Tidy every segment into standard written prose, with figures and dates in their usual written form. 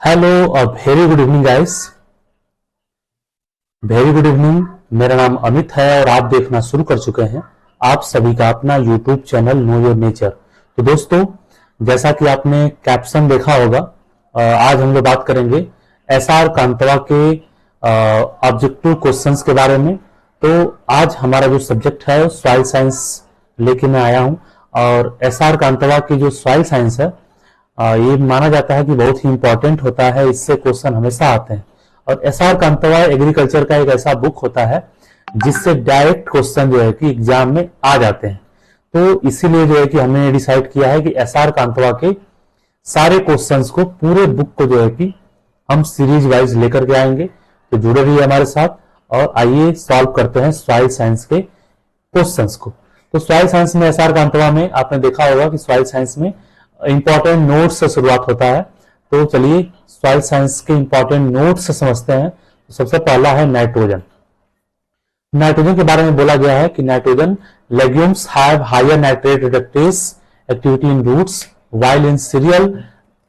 Hello और very good evening guys. Very good evening. मेरा नाम अमित है और आप देखना शुरू कर चुके हैं आप सभी का अपना YouTube channel know your nature. तो दोस्तों, जैसा कि आपने कैप्शन देखा होगा, आज हम लोग बात करेंगे एसआर कांतवा के ऑब्जेक्टिव क्वेश्चंस के बारे में। तो आज हमारा जो सब्जेक्ट है सॉइल साइंस लेके मैं आया हूं और एसआर कांतवा की जो सॉइल साइंस है ये माना जाता है कि बहुत ही इंपॉर्टेंट होता है, इससे क्वेश्चन हमेशा आते हैं। और एसआर कांतवा एग्रीकल्चर का एक ऐसा बुक होता है जिससे डायरेक्ट क्वेश्चन जो है कि एग्जाम में आ जाते हैं। तो इसीलिए जो है कि हमने डिसाइड किया है कि एसआर कांतवा के सारे क्वेश्चंस को, पूरे बुक को जो है कि हम सीरीज वाइज लेकर के आएंगे। तो जुड़े रहिए हमारे साथ और आइए सॉल्व करते हैं सॉइल साइंस के क्वेश्चंस को। तो सॉइल साइंस में एसआर कांतवा में आपने देखा होगा कि सॉइल साइंस में इंपॉर्टेंट नोट्स से शुरुआत होता है। तो चलिए सॉइल साइंस के इंपॉर्टेंट नोट्स से समझते हैं। तो सबसे पहला है नाइट्रोजन। नाइट्रोजन के बारे में बोला गया है कि nitrogen legumes have higher nitrate reductase activity in roots while in cereal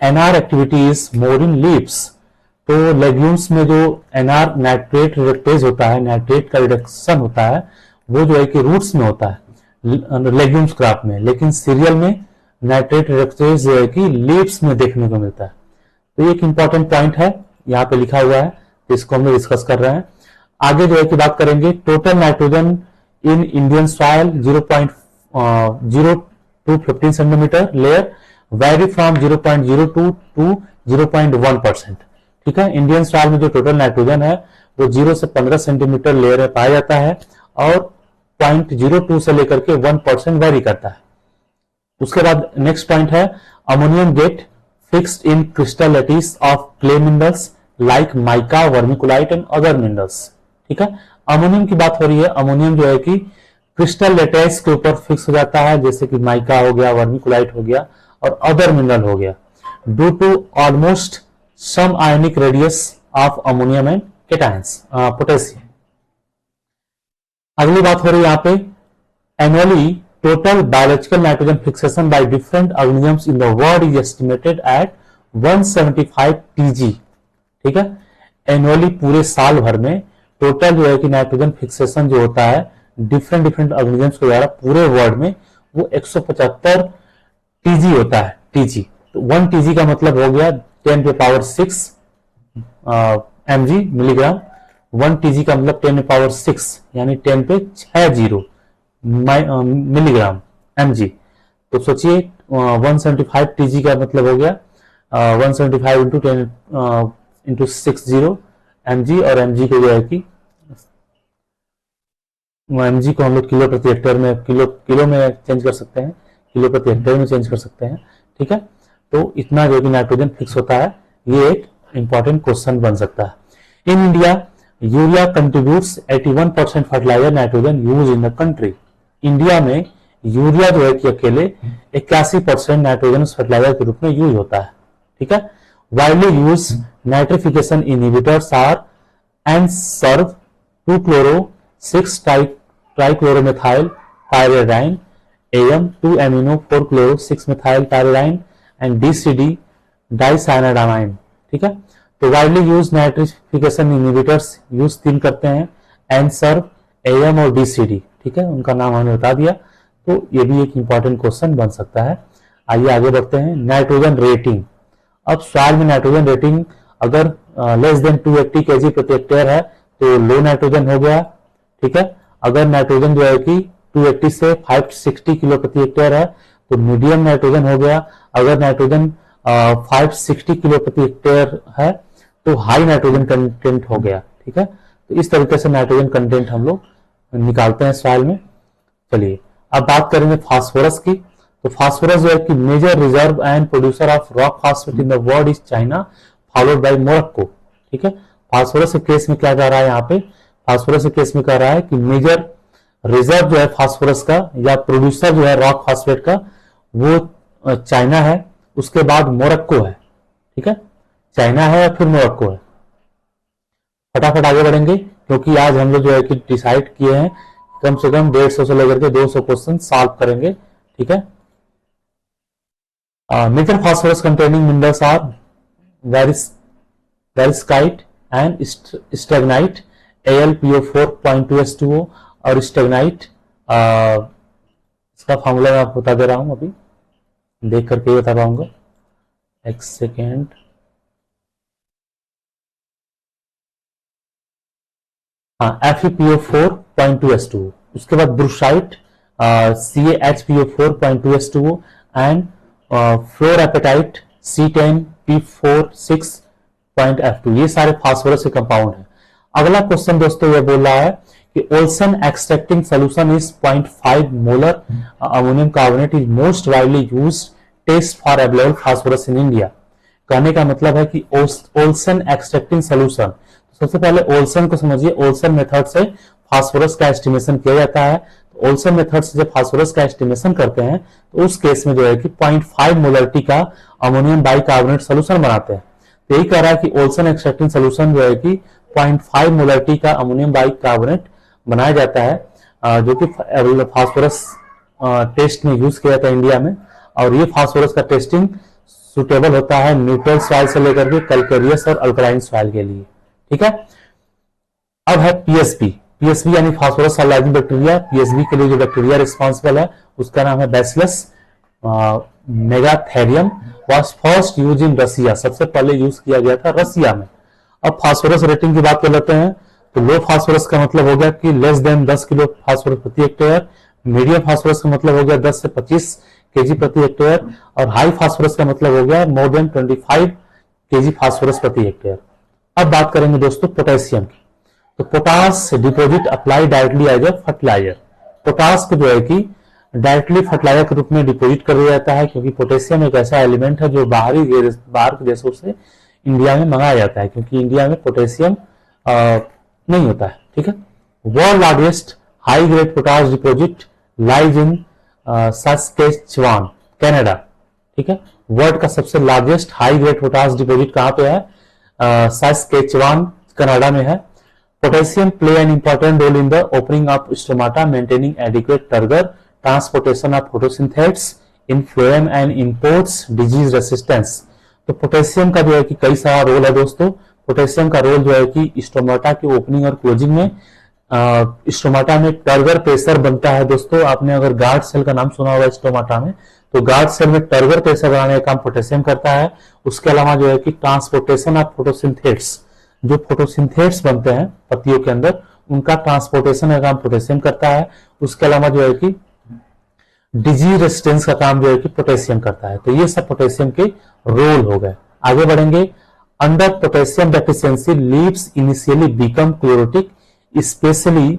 NR activity is more in leaves. तो लेग्यूम्स में जो एनआर नाइट्रेट रिडक्टेज होता है, नाइट्रेट का रिडक्शन होता है, वो जो है कि रूट्स में होता है लेग्यूम्स क्रॉप में, लेकिन सीरियल में नाइट्रेट रिडक्टेज जो है कि लीव्स में देखने को मिलता है। तो ये एक इंपॉर्टेंट पॉइंट है, यहाँ पे लिखा हुआ है, तो इसको हम लोग डिस्कस कर रहे हैं। आगे जो है कि बात करेंगे total nitrogen in Indian soil 0.0 to 15 centimetre layer vary from 0.02 to 0.1%। ठीक है, इंडियन सॉइल में जो टोटल नाइट्रोजन है वो 0 से 15 सेंटीमीटर लेयर में पाया जाता है और 0.02 से लेकर के 1% वेरी करता है। उसके बाद नेक्स्ट पॉइंट है ammonium get fixed in crystal lattice of clay minerals like mica, vermiculite and other minerals. ठीक है, अमोनियम की बात हो रही है। अमोनियम जो है कि क्रिस्टल लैटिस के ऊपर फिक्स हो जाता है, जैसे कि माइका हो गया, वर्मिकुलाइट हो गया और अदर मिनरल हो गया, due to almost same ionic radius of ammonium and cations potassium. अगली बात हो रही है यहाँ पे annually total biological nitrogen fixation by different organisms in the world is estimated at 175 tg। ठीक है, एनुअली पूरे साल भर में टोटल जो है कि नाइट्रोजन फिक्सेशन जो होता है डिफरेंट ऑर्गेनिजम्स के द्वारा पूरे वर्ल्ड में वो 175 टीजी होता है। टीजी तो 1 टीजी का मतलब हो गया 10 पे पावर 6 mg मिलीग्राम। 1 टीजी का मतलब 10 पे पावर 6 यानी 10 पे 6 जीरो मिलीग्राम mg। तो सोचिए 175 टीजी का मतलब हो गया 175 इंटू 10 इंटू 60 mg, और mg को जो है कि mg को हम लोग किलो प्रति हेक्टेयर में किलो में चेंज कर सकते हैं, किलो प्रति हेक्टेयर में चेंज कर सकते हैं। ठीक है, तो इतना जो कि नाइट्रोजन फिक्स होता है, ये एक इंपॉर्टेंट क्वेश्चन बन सकता है। In India urea contributes 81% fertiliser nitrogen use in the country. India में यूरिया जो है कि अकेले 81% नाइट्रोजन फर्टिलाइजर के रूप में यूज होता है। ठीक है, widely used nitrification inhibitors are N Serve 2-chloro-6 trichloromethyl pyridine, AM 2-amino-4-chloro-6 methyl tyrrhodine and DCD dicyandiamide. ठीक है, तो widely used nitrification inhibitors used 3 करते हैं, एनसर्व, AM और DCD। ठीक है, उनका नाम हमने बता दिया। तो ये भी एक इंपॉर्टेंट क्वेश्चन बन सकता है। आइए आगे बढ़ते हैं। Nitrogen rating. अब सॉइल में नाइट्रोजन रेटिंग अगर लेस देन 280 kg प्रति हेक्टेयर है तो लो नाइट्रोजन हो गया। ठीक है, अगर नाइट्रोजन जो है कि 280 से 560 किलो प्रति हेक्टेयर है तो मीडियम नाइट्रोजन हो गया। अगर नाइट्रोजन 560 किलो प्रति हेक्टेयर है तो हाई नाइट्रोजन कंटेंट हो गया। ठीक है, तो इस तरीके से नाइट्रोजन कंटेंट हम लोग निकालते हैं सॉइल में। चलिए अब बात करेंगे फास्फोरस की। तो फास्फोरस जो है कि major reserve and producer of rock phosphate in the world is China followed by Morocco. ठीक है, फास्फोरस के केस में क्या कह रहा है यहाँ पे, फास्फोरस के केस में कह रहा है कि मेजर रिजर्व जो है फास्फोरस का या प्रोड्यूसर जो है रॉक फास्फेट का वो चाइना है, उसके बाद मोरक्को है। ठीक है, चाइना है या फिर मोरक्को है। फटाफट आगे बढ़ेंगे क्योंकि आज हम लोग जो है कि डिसाइड किए हैं कम से कम 150 से लेकर के 200 क्वेश्चन सॉल्व करेंगे। ठीक है, major phosphorus containing minerals are variscite and strengite Al PO4.2H2O। और स्टेगनाइट इसका फॉर्मूला मैं आपको बता दे रहा हूं, अभी देख करके बता पाऊंगा, एक सेकेंड। हाँ, FePO4.2H2O। उसके बाद ब्रूसाइट CaHPO4.2H2O एंड फ्लोरापेटाइट C10P46.F2। ये सारे फास्फोरस के कंपाउंड हैं। अगला क्वेश्चन दोस्तों ये बोल रहा है कि Olsen extracting solution is 0.5 molar ammonium carbonate is most widely used test for available phosphorus in India. कहने का मतलब है कि ओल्सन एक्सट्रैक्टिंग सोल्यूशन, सबसे पहले ओल्सन को समझिए। ओल्सन मेथड से फास्फोरस का एस्टिमेशन किया जाता है। तो ओल्सन मेथड से जब फास्फोरस का एस्टिमेशन करते हैं तो उस केस में जो है कि 0.5 मोलरिटी का अमोनियम बाइकार्बोनेट सोल्यूशन बनाते हैं। तो यही कह रहा है कि ओल्सन एक्सट्रैक्टिंग सोल्यूशन जो है कि 0.5 मोलरिटी का अमोनियम बाइकार्बोनेट बनाया जाता है, जो कि फास्फोरस टेस्ट में यूज किया जाता है इंडिया में। और ये फास्फोरस का टेस्टिंग सुटेबल होता है न्यूट्रल सॉइल से लेकर के कैल्केरियस और अल्कलाइन सॉइल के लिए। ठीक है। अब है पीएसबी। पीएसबी यानी फास्फोरस सॉल्युबल बैक्टीरिया। पीएसबी के लिए जो बैक्टीरिया रिस्पॉन्सिबल है उसका नाम है Bacillus megaterium. Was first used in Russia, सबसे पहले यूज किया गया था रसिया में। अब फास्फोरस रेटिंग की बात कर लेते हैं। तो लो फास्फोरस का मतलब हो गया कि लेस देन 10 किलो फास्फोरस प्रति हेक्टेयर। मीडियम फास्फोरस का मतलब हो गया 10 से 25 केजी प्रति हेक्टेयर। और हाई फास्फोरस का मतलब हो गया मोर देन 25 केजी फास्फोरस प्रति हेक्टेयर। अब बात करेंगे दोस्तों पोटेशियम की। तो potash deposit apply directly as a fertiliser. Potash को जो है कि डायरेक्टली फर्टिलाइजर के रूप में डिपोजिट कर दिया जाता है, क्योंकि पोटेशियम एक ऐसा एलिमेंट है जो बाहर के देशों से इंडिया में मंगाया जाता है, क्योंकि इंडिया में पोटेशियम नहीं होता है। ठीक है। World largest high grade potash deposit lies in Saskatchewan, Canada. ठीक है। वर्ल्ड का सबसे largest high grade potash deposit कहां पे है? सस्केचुआन, कनाडा में है। Potassium play an important role in the opening of stomata, maintaining adequate turgor, transportation of photosynthates in phloem and imports disease resistance. तो पोटेशियम का जो है कि कई सारा रोल है दोस्तों। पोटेशियम का रोल जो है कि स्टोमाटा की ओपनिंग और क्लोजिंग में, स्टोमाटा में टर्गर प्रेशर बनता है दोस्तों। आपने अगर गार्ड सेल का नाम सुना होगा स्टोमाटा में, तो गार्ड सेल में टर्गर प्रेशर बनाने का काम पोटेशियम करता है। उसके अलावा जो है कि ट्रांसपोर्टेशन ऑफ फोटोसिंथेट्स, जो फोटोसिंथेट्स बनते हैं पत्तियों के अंदर, उनका ट्रांसपोर्टेशन का काम पोटेशियम करता है। उसके अलावा जो है कि डिजीज रेजिस्टेंस का काम जो है कि पोटेशियम करता है। तो ये सब पोटेशियम के रोल हो गए। आगे बढ़ेंगे। Under potassium deficiency leaves initially become chlorotic, especially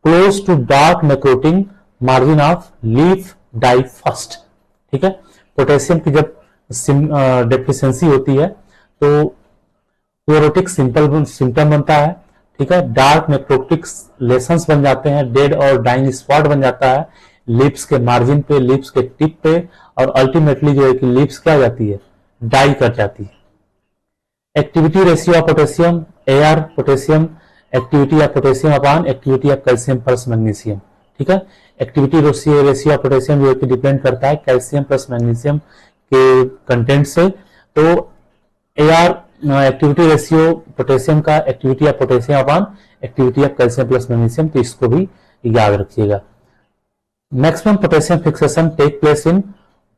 close to dark necrotic margin of leaf die first. ठीक है। पोटेशियम की जब डेफिशिएंसी होती है तो क्लोरोटिक सिम्टम बनता है। ठीक है। डार्क नेक्रोटिक लेशंस बन जाते हैं, डेड और डाइंग स्पॉट बन जाता है लिप्स के मार्जिन पे, लिप्स के टिप पे, और अल्टीमेटली जो है कि लिप्स क्या जाती है? डाई कर जाती है। Activity ratio of potassium, AR potassium, activity of potassium upon activity of calcium plus magnesium. ठीक है। एक्टिविटी रेशियो ऑफ पोटेशियम जो है कि डिपेंड करता है कैल्शियम प्लस मैग्नीशियम के कंटेंट से। तो AR एक्टिविटी रेशियो पोटेशियम का activity of potassium upon activity of calcium plus magnesium, तो इसको भी याद रखिएगा। Maximum potassium fixation take place in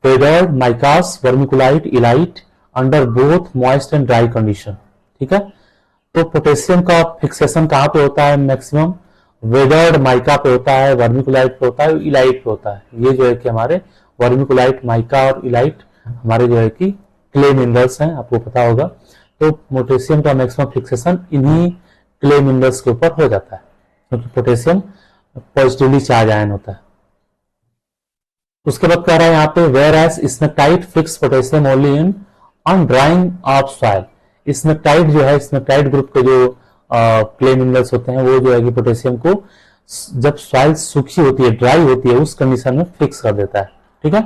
weathered micas, vermiculite, illite under both moist and dry condition. ठीक है। तो पोटेशियम का फिक्सेशन कहां पे होता है? मैक्सिमम वेदर्ड माइका पे होता है, वर्मिकुलाइट पे होता है, इलाइट पे होता है। ये जो है कि हमारे वर्मिकुलाइट, माइका और इलाइट हमारे जो है कि क्ले मिनरल्स हैं, आपको पता होगा। तो पोटेशियम का मैक्सिमम फिक्सेशन इन्हीं क्ले मिनरल्स के ऊपर हो जाता है, क्योंकि पोटेशियम पॉजिटिवली चार्ज आयन होता है। उसके बाद कह रहा है यहाँ पे where as smectite fix potassium only in on drying of soil. Smectite जो है, स्नेक्टाइट ग्रुप के जो क्ले मिनरल्स होते हैं वो जो है कि पोटेशियम को जब सॉइल सूखी होती है, ड्राई होती है, उस कंडीशन में फिक्स कर देता है। ठीक है।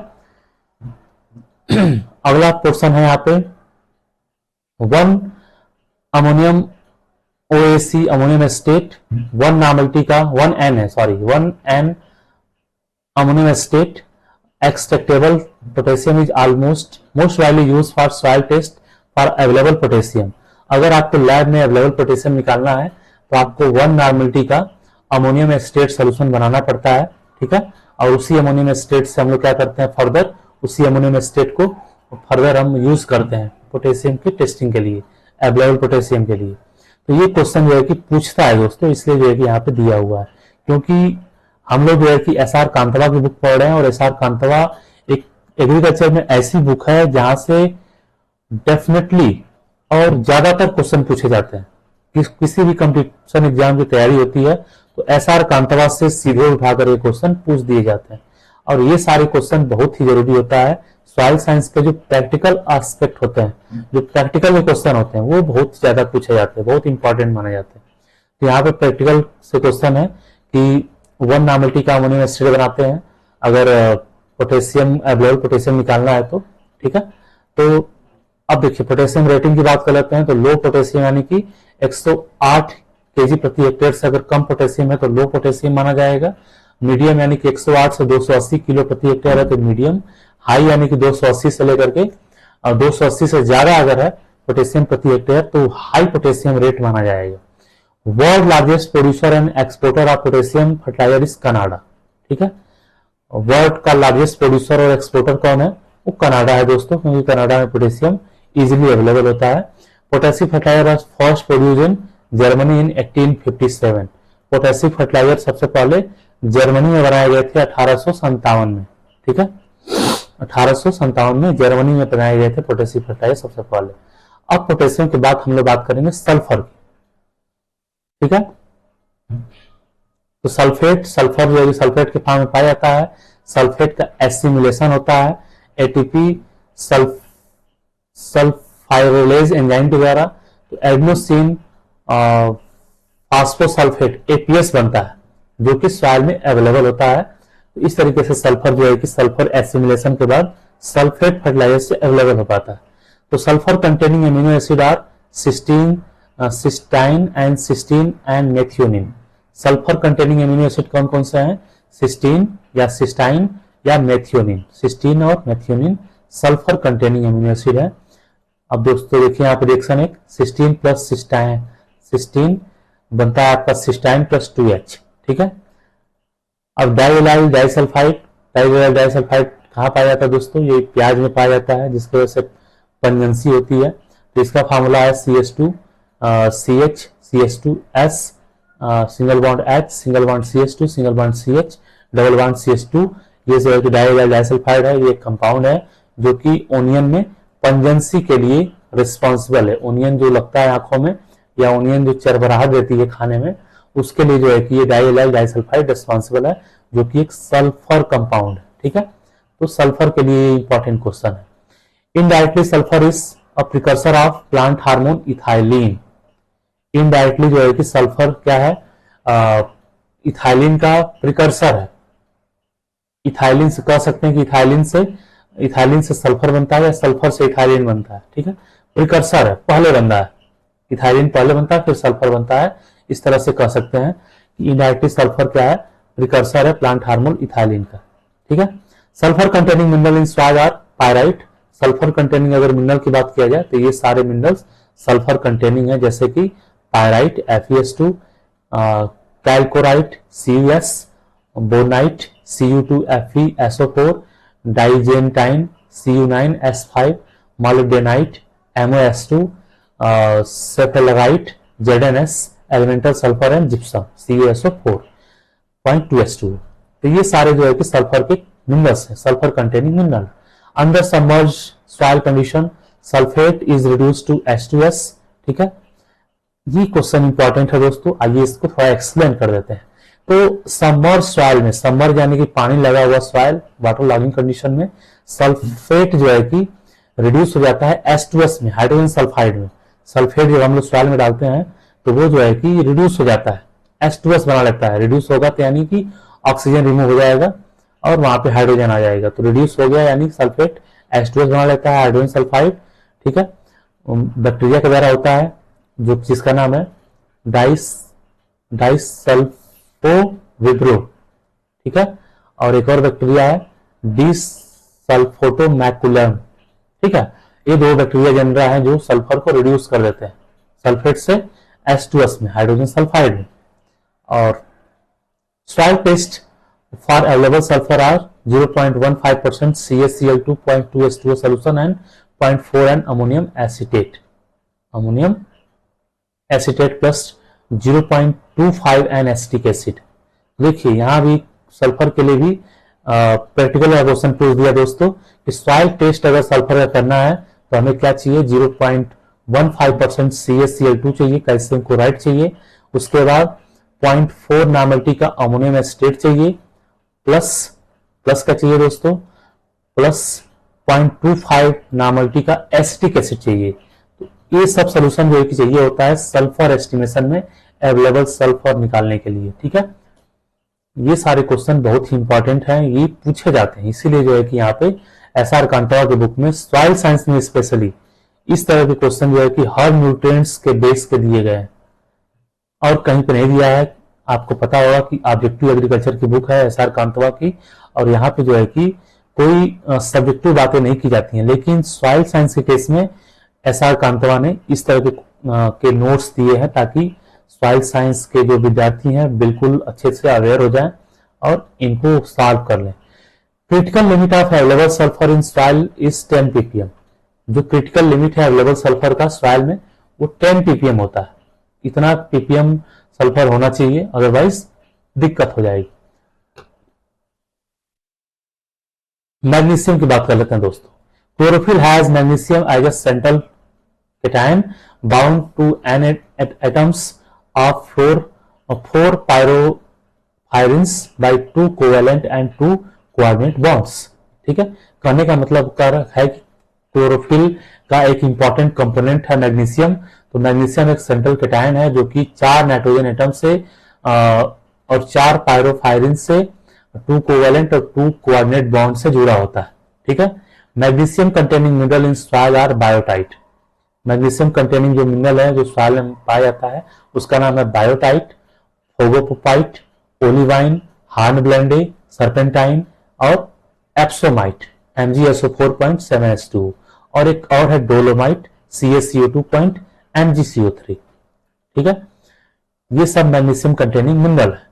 अगला पोर्शन है यहाँ पे 1 ammonium OAC ammonium estate, 1 normality का 1N है, sorry 1N ammonium estate extractable potassium is most widely used for soil test for available potassium। अगर आपको लैब में अवेलेबल पोटेशियम निकालना है तो आपको 1 नॉर्मलिटी का अमोनियम एस्टेट सोल्यूशन बनाना पड़ता है, ठीक है। और उसी अमोनियम एस्टेट से हम लोग क्या करते हैं, फर्दर उसी अमोनियम एस्टेट को फर्दर हम यूज करते हैं पोटेशियम की टेस्टिंग के लिए, अवेलेबल पोटेशियम के लिए। तो ये क्वेश्चन जो है कि पूछता है दोस्तों, इसलिए जो है कि यहाँ पे दिया हुआ है, क्योंकि हम लोग जो है कि एस आर कांतवा की बुक पढ़ रहे हैं, और एस आर कांतवा एक एग्रीकल्चर में ऐसी बुक है जहां से डेफिनेटली और ज्यादातर क्वेश्चन पूछे जाते हैं। किसी भी कंपटीशन एग्जाम की तैयारी होती है तो एस आर कांतवा से सीधे उठाकर ये क्वेश्चन पूछ दिए जाते हैं, और ये सारे क्वेश्चन बहुत ही जरूरी होता है। सॉइल साइंस के जो प्रैक्टिकल एस्पेक्ट होते हैं, जो प्रैक्टिकल क्वेश्चन होते हैं, वो बहुत ज्यादा पूछे जाते हैं, बहुत इंपॉर्टेंट माने जाते हैं। तो यहाँ पे प्रैक्टिकल से क्वेश्चन है कि 1 नॉर्मलिटी का अमोनियम एसिड बनाते हैं अगर पोटेशियम अवेलेबल पोटेशियम निकालना है तो, ठीक है। तो अब देखिए पोटेशियम रेटिंग की बात कर लेते हैं। तो लो पोटेशियम यानी कि 108 केजी प्रति हेक्टेयर से अगर कम पोटेशियम है तो लो पोटेशियम माना जाएगा। मीडियम यानी कि 108 से 280 किलो प्रति हेक्टेयर है तो मीडियम। हाई यानी कि 280 से लेकर के 280 से ज्यादा अगर है पोटेशियम प्रति हेक्टेयर तो हाई पोटेशियम रेट माना जाएगा। World largest producer and exporter of potassium fertiliser is Canada, ठीक है। वर्ल्ड का लार्जेस्ट प्रोड्यूसर और एक्सपोर्टर कौन है, वो कनाडा है दोस्तों, क्योंकि कनाडा में पोटेशियम इजीली अवेलेबल होता है। Potassium fertiliser first produce in Germany in 1857। Potassium fertiliser सबसे पहले जर्मनी में बनाए गए थे 1857 में, ठीक है। 1857 में जर्मनी में बनाए गए थे पोटेशियम फर्टिलाइजर सबसे पहले। अब पोटेशियम के बाद हम लोग बात करेंगे सल्फर की, ठीक है। तो सल्फेट, सल्फर जो है सल्फेट के फॉर्म में पाया जाता है। सल्फेट का एसिमिलेशन होता है एटीपी सल्फाइरोलेज एंजाइम के द्वारा। तो एडेनोसिन फास्फोसल्फेट एपीएस बनता है जो कि सॉइल में अवेलेबल होता है। तो इस तरीके से सल्फर जो है कि सल्फर एसिमिलेशन के बाद सल्फेट फर्टिलाइजर से अवेलेबल हो पाता है। तो sulphur containing amino acid are cysteine, cystine and methionine. Sulphur containing amino acid कौन कौन से हैं, सिस्टीन या सिस्टाइन या मेथियोनिन। सिस्टीन और methionine sulphur containing amino acid है। अब दोस्तों देखिए यहाँ पे रिएक्शन एक सिस्टीन प्लस सिस्टाइन, सिस्टीन बनता है आपका सिस्टाइन प्लस 2H, ठीक है। अब डाइएलाइल डाइसल्फाइड, डाइएलाइल डाइसल्फाइड कहाँ पाया जाता है दोस्तों, ये प्याज में पाया जाता है जिसकी वजह से पंजेंसी होती है। तो इसका फार्मूला है CH2 CH CH2S single bond H single bond CH2 single bond CH double bond CH2। ये जो है कि डाइएलाइल डाइसल्फाइड है, ये एक कंपाउंड है जो कि ओनियन में पंजेंसी के लिए रिस्पॉन्सिबल है। ओनियन जो लगता है आंखों में या ओनियन जो चरबराहट देती है खाने में, उसके लिए जो है कि ये डाइएलाइल डाइसल्फाइड रिस्पॉन्सिबल है, जो कि एक सल्फर कंपाउंड है, ठीक है। तो सल्फर के लिए इंपॉर्टेंट क्वेश्चन है। Indirectly sulphur is a precursor of plant hormone ethylene. Indirectly जो है कि सल्फर क्या है, इथाइलिन का प्रिकर्सर है। इथाइलिन से कह सकते हैं कि इथाइलिन से सल्फर बनता है या सल्फर से इथाइलिन बनता है, ठीक है। प्रिकर्सर है, पहले बनता है, इथाइलिन पहले बनता है फिर सल्फर बनता है। इस तरह से कह सकते हैं कि इनडायरेक्टली सल्फर क्या है, प्रिकर्सर है प्लांट हार्मोन इथाइलिन का, ठीक है। Sulphur containing mineral in soil are pyrite. Sulphur containing अगर मिनरल की बात किया जाए तो ये सारे मिनरल्स सल्फर कंटेनिंग है, जैसे कि पायराइट FeS2, कैलकोराइट CuS, बोनाइट Cu2 FeSO4, डाइजेंटाइन Cu9S5, मोलिब्डेनाइट MoS2, सेफेलराइट ZnS, elemental sulphur and gypsum CuSO4.2S2। तो ये सारे जो है कि सल्फर के मिनरल्स है, sulphur containing mineral. Under submerge soil condition sulphate is reduced to H2S, ठीक है। ये क्वेश्चन इंपॉर्टेंट है दोस्तों, आइए इसको थोड़ा एक्सप्लेन कर देते हैं। तो सबमर्ज सॉइल में, सबमर्ज यानी कि पानी लगा हुआ सॉइल वाटर लॉगिंग कंडीशन में, सल्फेट जो है कि रिड्यूस हो जाता है H2S में, हाइड्रोजन सल्फाइड में। सल्फेट जब हम लोग सॉइल में डालते हैं तो वो जो है कि रिड्यूस हो जाता है, H2S बना लेता है। रिड्यूस होगा तो यानी कि ऑक्सीजन रिमूव हो जाएगा और वहां पे हाइड्रोजन आ जाएगा, तो रिड्यूस हो गया यानी सल्फेट H2S बना लेता है, हाइड्रोजन सल्फाइड, ठीक है। बैक्टीरिया के द्वारा होता है जो जिसका नाम है डाइसल्फोविब्रो, ठीक है। और एक और बैक्टीरिया है डिसल्फोटोमैकुलम, ठीक है। ये दो बैक्टीरिया जन रहा है जो सल्फर को रिड्यूस कर देते हैं, सल्फेट से H2S में, हाइड्रोजन सल्फाइड में। और soil test for available sulphur are 0.15% CaCl2, 0.2 H2O solution and 0.4 N ammonium acetate, ammonium acetate plus 0.25 N acetic acid. देखिए यहाँ भी सल्फर के लिए भी प्रैक्टिकल क्वेश्चन पूछ दिया दोस्तों कि सॉइल टेस्ट अगर सल्फर का करना है तो हमें क्या चाहिए, 0.15% CaCl2 चाहिए, कैल्शियम क्लोराइड चाहिए, उसके बाद 0.4 नामल्टी का अमोनियम एसिटेट चाहिए, प्लस का चाहिए दोस्तों, प्लस 0.25 नामल्टी का एसिटिक एसिड चाहिए। तो ये सब सोल्यूशन जो कि चाहिए होता है सल्फर एस्टिमेशन में अवेलेबल सल्फर निकालने के लिए। ठीक है, ये सारे क्वेश्चन बहुत ही इंपॉर्टेंट हैं, ये पूछे जाते हैं, इसीलिए जो है कि यहाँ पे SR कांतवा के बुक में सॉइल साइंस में स्पेशली इस तरह के क्वेश्चन जो है कि हर न्यूट्रिएंट्स के बेस के दिए गए हैं और कहीं पे नहीं दिया है। आपको पता होगा कि ऑब्जेक्टिव एग्रीकल्चर की बुक है SR कांतवा की, और यहाँ पे जो है कि कोई सब्जेक्टिव बातें नहीं की जाती हैं, लेकिन सॉइल साइंस के केस में SR कांतवा ने इस तरह के नोट्स दिए हैं ताकि सॉइल साइंस के जो विद्यार्थी हैं बिल्कुल अच्छे से अवेयर हो जाएं और इनको सॉल्व कर लें। Critical limit of available sulphur in soil is 10 ppm। जो क्रिटिकल लिमिट है अवेलेबल सल्फर का सॉइल में वो 10 ppm होता है। इतना ppm सल्फर होना चाहिए, अदरवाइज दिक्कत हो जाएगी। मैग्नीशियम की बात कर लेते हैं दोस्तों। Chlorophyll has magnesium as a central cation bound to n atoms of four pyropyrines by 2 covalent and 2 coordinate bonds। ठीक है, कहने का मतलब है कि क्लोरोफिल का एक इंपॉर्टेंट कंपोनेंट है मैग्नीशियम। तो मैग्नीशियम एक सेंट्रल कैटायन है जो कि 4 नाइट्रोजन एटम से और 4 पायरोफायरिन से, 2 कोवेलेंट और 2 कोऑर्डिनेट बॉन्ड से जुड़ा होता है। ठीक है, magnesium containing mineral in soil are biotite. Magnesium containing जो मिनरल है जो सॉइल में पाया जाता है उसका नाम है बायोटाइट, फोगोपोपाइट, ओलिवाइन, हार्नब्लेंडे, सर्पेंटाइन और एप्सोमाइट MgSO4.7H2, और एक और है डोलोमाइट CaCO2.MgCO3। ठीक है, ये सब मैग्नीशियम कंटेनिंग मिनरल है।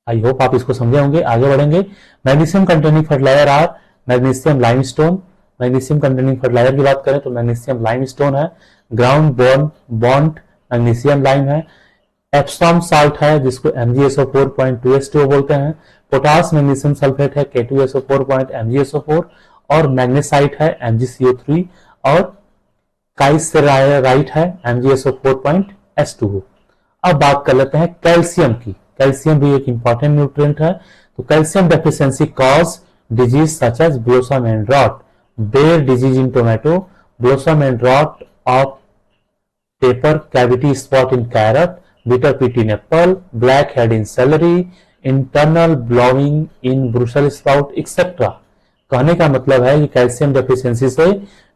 आई होप आप इसको समझे होंगे। आगे बढ़ेंगे। Magnesium containing fertiliser are magnesium limestone. Magnesium containing fertiliser की बात करें तो मैग्नीशियम लाइमस्टोन है, ग्राउंड बॉन्ड मैग्नीशियम लाइम है, एप्सॉम साल्ट है जिसको MgSO4.2H2O बोलते हैं, पोटास मैग्नीशियम सल्फेट है K2SO4.MgSO4, और मैग्नेसाइट है MgCO3, और काइसेराइट है MgSO4.H2O। अब बात कर लेते हैं कैल्शियम की। कैल्शियम भी एक इंपॉर्टेंट न्यूट्रिएंट है। तो calcium deficiency cause disease such as blossom end rot, bare disease in tomato, blossom end rot of pepper, cavity spot in carrot, bitter pit in apple, black head in celery, internal blowing in Brussels sprout etc। कहने का मतलब है कि calcium deficiency से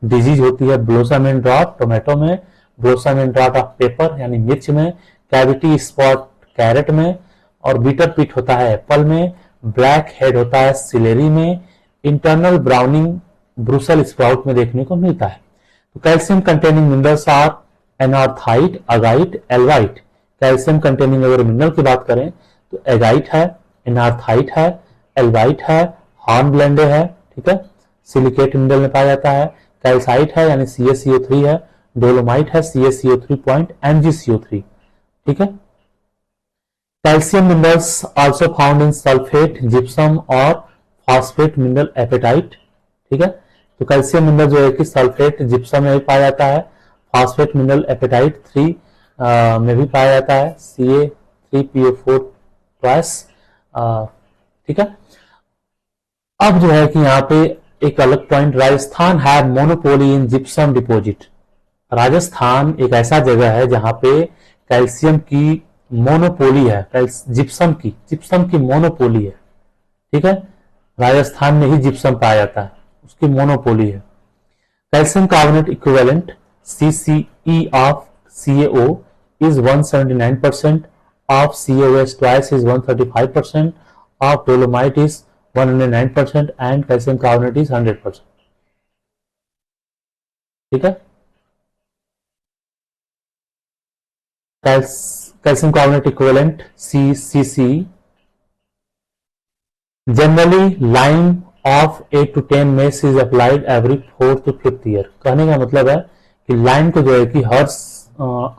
disease होती है blossom end rot tomato में, blossom end rot of pepper यानी मिर्च में, कैविटी स्पॉट कैरेट में, और बीटर पिट होता है एप्पल में, ब्लैक हेड होता है सिलेरी में, इंटरनल ब्राउनिंग ब्रुसल स्प्राउट में देखने को मिलता है। तो calcium containing minerals are anorthite, augite, albite. Calcium containing अगर मिनरल की बात करें तो एगाइट है, एनार्थाइट है, एल्वाइट है, हॉर्नब्लेंडे है। ठीक है, सिलिकेट मिनरल में पाया जाता है, कैल्साइट है यानी CaCO3 है, डोलोमाइट है CaCO3.MgCO3। ठीक है, calcium minerals also found in sulphate, gypsum और फॉस्फेट मिनरल एपेटाइट। ठीक है, तो कैल्शियम मिनरल जो है कि सल्फेट, जिप्सम में भी पाया जाता है, फॉस्फेट मिनरल एपेटाइट 3 में भी पाया जाता है, Ca3PO4 ट्वाइस। ठीक है, अब जो है कि यहाँ पे एक अलग पॉइंट, राजस्थान है मोनोपोली इन जिप्सम डिपॉजिट। राजस्थान एक ऐसा जगह है जहां पे कैल्शियम की मोनोपोली है, जिप्सम की मोनोपोली है। ठीक है, राजस्थान में ही जिप्सम पाया जाता है, उसकी मोनोपोली है। Calcium carbonate equivalent CCE of CaO is 179%, of CaOS twice is 135%, of dolomite is 109%, and calcium carbonate is 100%। ठीक है, calcium carbonate equivalent CCC, generally line of 8 to 10 mess is applied every 4 to 5th year. कहने का मतलब है कि line को जो है कि हर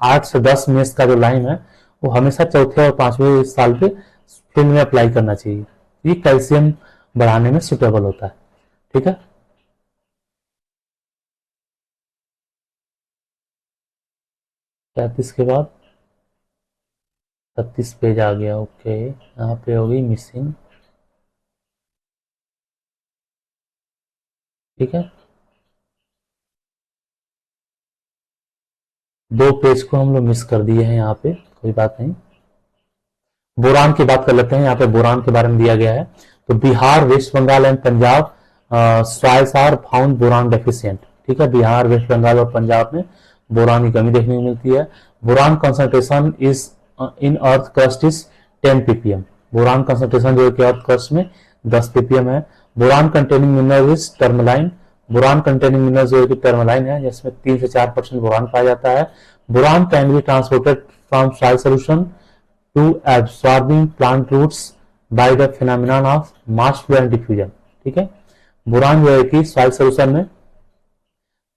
8 से 10 मेस का जो लाइन है वो हमेशा चौथे और 5वें साल पे फील्ड में अप्लाई करना चाहिए। ये कैल्शियम बढ़ाने में सुटेबल होता है। ठीक है, पैंतीस के बाद 36 पेज आ गया। ओके, यहाँ पे हो गई मिसिंग। ठीक है, 2 पेज को हम लोग मिस कर दिए हैं यहाँ पे, कोई बात नहीं। बोरान की बात कर लेते हैं। यहाँ पे बोरान के बारे में दिया गया है। तो Bihar, West Bengal and Punjab soils are found boron deficient. ठीक है, बिहार, वेस्ट बंगाल और पंजाब में बोरान की कमी देखने को मिलती है। Boron concentration is in earth crust is 10 ppm। Boron concentration जो है कि अर्थ क्रस्ट में 10 ppm है। Boron containing mineral is tourmaline. Boron containing mineral जो है कि टर्मलाइन है, जिसमें 3 से 4% बोरान पाया जाता है। Boron can be transported from soil solution to absorbing plant roots by the phenomenon of mass flow and diffusion. ठीक है, बोरान जो है कि सॉइल सोल्यूशन में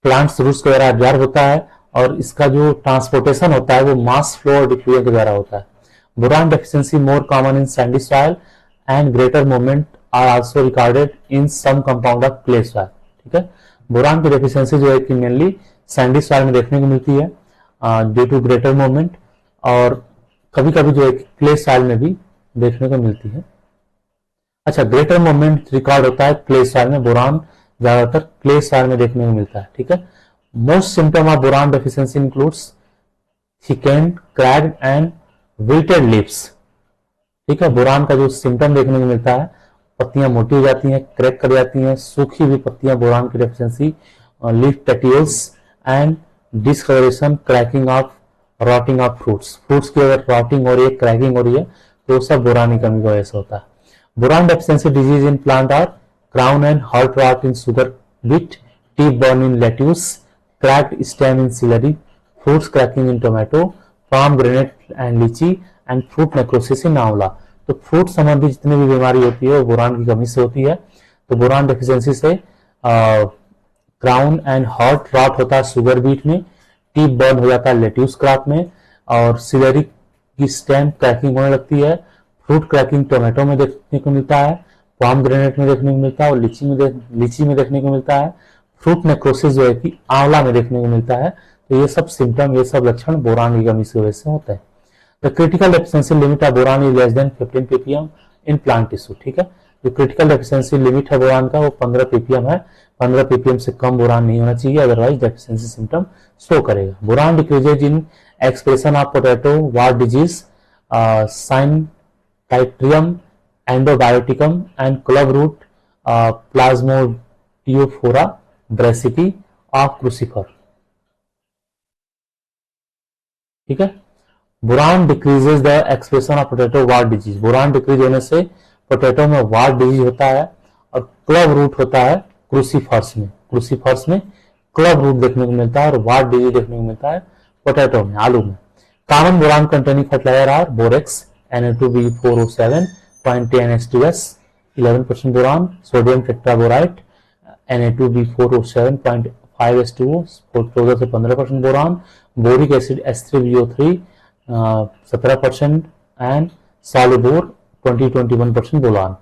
प्लांट्स रूट्स के द्वारा एब्जॉर्ब होता है और इसका जो ट्रांसपोर्टेशन होता है वो मास फ्लो और डिफ्यूजन के द्वारा होता है। Boron deficiency more common in sandy soil and greater movement are also recorded in some compound of clay soil. ठीक है, बोरान की डेफिशिएंसी जो है कि मेनली सैंडी सॉइल में देखने को मिलती है ड्यू टू ग्रेटर मूवमेंट, और कभी कभी जो है क्ले सॉइल में भी देखने को मिलती है। अच्छा, ग्रेटर मूवमेंट रिकॉर्ड होता है क्ले सॉइल में, बोरान ज्यादातर क्ले सॉइल में देखने को मिलता है। ठीक है, most symptom of boron deficiency includes thickened, cracked and wilted leaves. ठीक है, बोरान का जो सिम्टम देखने को मिलता है, पत्तियां मोटी हो जाती हैं, क्रैक कर जाती हैं, सूखी हुई पत्तियां बोरान की डेफिशिएंसी, लीफ टेट्यूल्स and discoloration, cracking of, rotting of fruits. Fruits की अगर रॉटिंग हो रही है, क्रैकिंग हो रही है, तो सब बोरान की कमी की वजह से होता है। Boron deficiency disease in plant are crown and heart rot in sugar beet, tea burn in lettuce, cracked stem in celery, fruits cracking in tomato, pomegranate and lychee and fruit necrosis in आंवला। तो fruit संबंधी जितनी भी बीमारी होती है वो boron की कमी से होती है। तो बोरान डेफिशिएंसी से क्राउन एंड हार्ट रॉट होता है शुगर बीट में, टी बर्न हो जाता है लेट्यूस क्रॉप में, और सिलेरी की स्टेम क्रैकिंग होने लगती है। फ्रूट क्रैकिंग टोमेटो में देखने को मिलता है, पॉमग्रेनेट में देखने को मिलता है और लीची में देखने को मिलता है। फ्रूट नेक्रोसिस जो है कि आंवला में देखने को मिलता है। तो ये सब सिम्टम, ये सब लक्षण बोरान की कमी की वजह से होते हैं। The critical deficiency limit of boron is less then 15 ppm in plant tissue. ठीक है, जो क्रिटिकल डेफिशिएंसी लिमिट है बोरान का वो 15 ppm है। 15 ppm से कम बोरान नहीं होना चाहिए, अदरवाइज डेफिशिएंसी सिम्टम शो करेगा। Boron decreases in expression of potato wart disease, Synchytrium endobioticum and club root Plasmodiophora brassicae of crucifer. ठीक है, boron decreases the expression of potato wart disease. Boron decrease होने से potato में ward disease होता है और club root होता है क्रूसिफर्स में। क्रूसिफर्स में क्लब रूट देखने को मिलता है और वार्ड डिजीज देखने को मिलता है पोटैटो में, आलू में। Common boron containing fertiliser are borax, Na2B4O7, 0.10 H2S, 11% boron, sodium tetraborate, Na2B4O7, 0.5 H2O, 14 से 15% boron, boric acid H3BO3, 17% and Solubor 20-21% boron.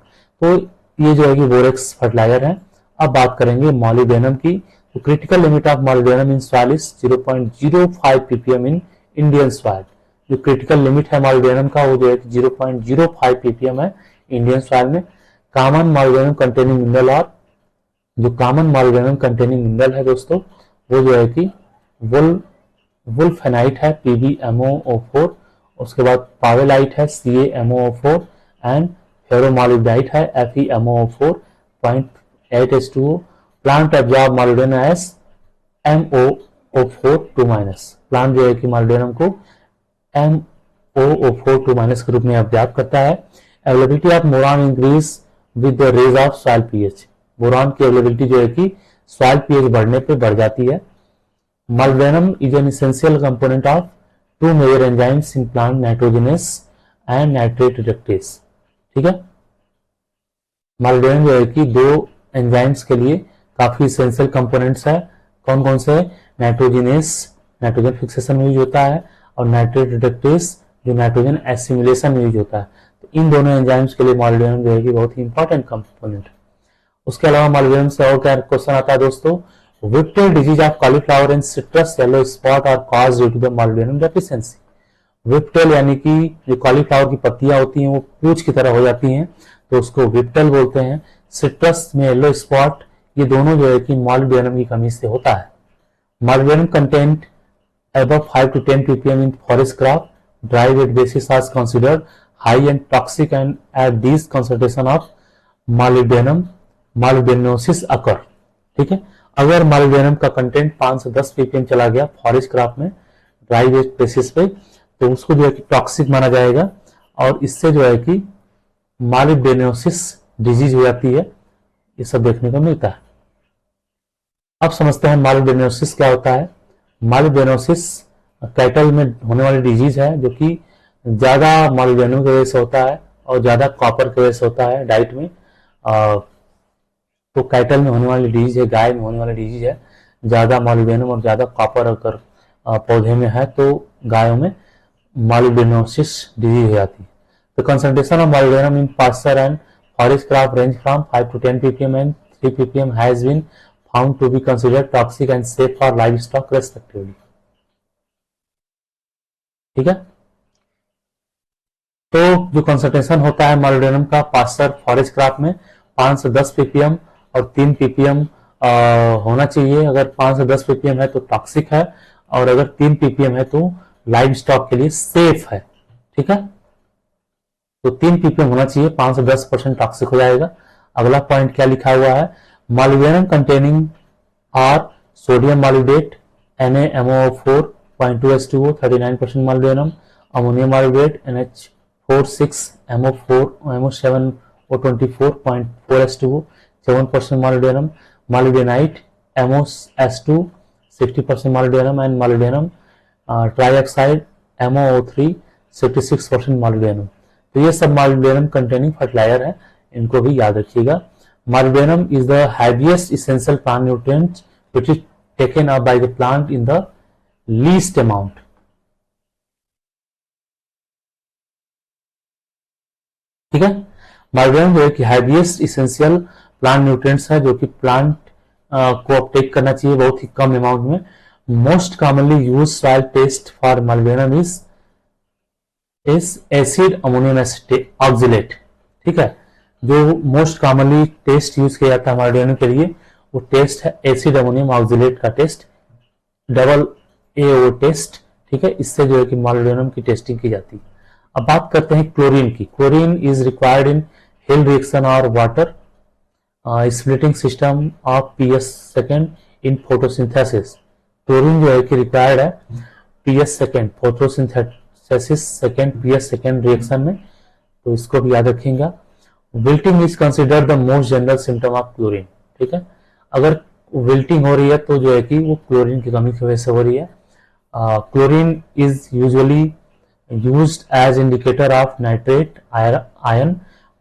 तो ये जो है कि बोरेक्स फर्टिलाइजर है। अब बात करेंगे मॉलिब्डेनम की। तो critical limit of molybdenum in soil is 0.05 ppm in Indian soil. जो क्रिटिकल लिमिट है मॉलिब्डेनम का वो जो है 0.05 ppm है इंडियन सॉइल में। कॉमन मॉलिब्डेनम कंटेनिंग मिनरल, और जो कॉमन मॉलिब्डेनम कंटेनिंग मिनरल है दोस्तों वो जो है कि वुल्फेनाइट है PbMnO4, उसके बाद पावेलाइट है CaMnO4 एंड फेरोमोलिब्डाइट है FeMnO4 0.8 H2O। Plant absorb molybdenum as MnO4 plant जो है कि मॉलिब्डेनम को MnO4 के रूप में एब्जॉर्ब करता है। Availability of boron increase with the rise of soil pH। Boron की अवेलेबिलिटी जो है कि सॉइल pH बढ़ने पे बढ़ जाती है। Molybdenum is an essential component of two major enzymes in plant nitrogenase and nitrate reductase. ठीक है, मॉलिब्डेनम जो है कि दो एंजाइम्स के लिए काफी इसेंशियल कंपोनेंट्स है। कौन कौन से? नाइट्रोजिनेस, नाइट्रोजन फिक्सेशन में यूज होता है, और नाइट्रेट रिडक्टेस जो नाइट्रोजन एसिमिलेशन में यूज होता है। तो इन दोनों एंजाइम्स के लिए मॉलिब्डेनम जो है कि बहुत ही इंपॉर्टेंट कंपोनेंट है। उसके अलावा मॉलिब्डेनम से और क्या क्वेश्चन आता है दोस्तों? Whiptail disease of cauliflower and citrus yellow spot are cause due to the molybdenum deficiency. Whiptail यानी कि जो कॉलीफ्लावर की पत्तियां होती हैं वो पूंछ की तरह हो जाती हैं, तो उसको विप्टल बोलते हैं। सिट्रस में येलो स्पॉट, ये दोनों जो है कि मॉलिब्डेनम की कमी से होता है। Molybdenum content above 5 to 10 ppm in forest crop, dry weight basis are considered high and toxic, and at these concentration of molybdenosis occur। ठीक है, अगर मॉलिब्डेनम का कंटेंट 5 से 10 ppm चला गया फॉरेस्ट क्रॉप में ड्राई वेट बेसिस पे, तो उसको जो है कि टॉक्सिक माना जाएगा, और इससे जो है कि मॉलिब्डेनोसिस डिजीज हो जाती है। ये सब देखने को मिलता है। अब समझते हैं मॉलिब्डेनोसिस क्या होता है। मॉलिब्डेनोसिस कैटल में होने वाली डिजीज है, जो कि ज्यादा मॉलिब्डेनम की वजह से होता है और ज्यादा कॉपर की वजह से होता है डाइट में। तो कैटल में होने वाली डिजीज है, गाय में होने वाली डिजीज है। ज्यादा मॉलिब्डेनम और ज्यादा कॉपर अगर पौधे में है तो गायों में मॉलिब्डेनोसिस डिजीज हो जाती है। The concentration of molybdenum in pasture and forest crop range from 5 to 10 ppm and 3 ppm has been found to be considered toxic and safe for livestock respectively। ठीक है, तो जो कंसंट्रेशन होता है मॉलिब्डेनम का पास्चर फॉरेस्ट क्रॉप में 5 से 10 ppm और 3 ppm होना चाहिए। अगर 5 से 10 ppm है तो टॉक्सिक है, और अगर 3 ppm है तो लाइव स्टॉक के लिए सेफ है। ठीक है, तो 3 ppm होना चाहिए, 5 से 10% टॉक्सिक हो जाएगा। अगला पॉइंट क्या लिखा हुआ है? Molybdenum containing are sodium molybdate Na-MoO4.2H2O 39% molybdenum, ammonium molybdate NH4,6MO7O24.4H2O 7% molybdenum, molybdenite MoS2 60% molybdenum, and molybdenum trioxide MoO3 66% molybdenum. तो ये सब मॉलिब्डेनम कंटेनिंग फर्टिलाइजर है, इनको भी याद रखिएगा। Molybdenum is the heaviest essential plant nutrient which is taken up by the plant in the least amount. ठीक है, मॉलिब्डेनम जो है कि हैवीएस्ट इसेंशियल प्लांट न्यूट्रिएंट्स है, जो कि प्लांट को अपटेक करना चाहिए बहुत ही कम अमाउंट में। Most commonly used soil test for molybdenum is acid ammonium oxalate. ठीक है, जो मोस्ट कॉमनली टेस्ट यूज किया जाता है मॉलिब्डेनम के लिए वो टेस्ट है एसिड अमोनियम ऑक्जिलेट का टेस्ट, डबल AO टेस्ट। ठीक है, इससे जो है कि मॉलिब्डेनम की टेस्टिंग की जाती है। अब बात करते हैं क्लोरीन की। Chlorine is required in Hill reaction और water splitting system of PS second in photosynthesis. Chlorine जो है कि रिक्वायर्ड है PS second photosynthesis second PS second reaction में, तो इसको भी याद रखिएगा। Wilting is considered the most general symptom of chlorine. ठीक है, अगर विल्टिंग हो रही है तो जो है कि वो क्लोरीन की कमी की वजह से हो रही है। Chlorine is usually used as indicator of nitrate ion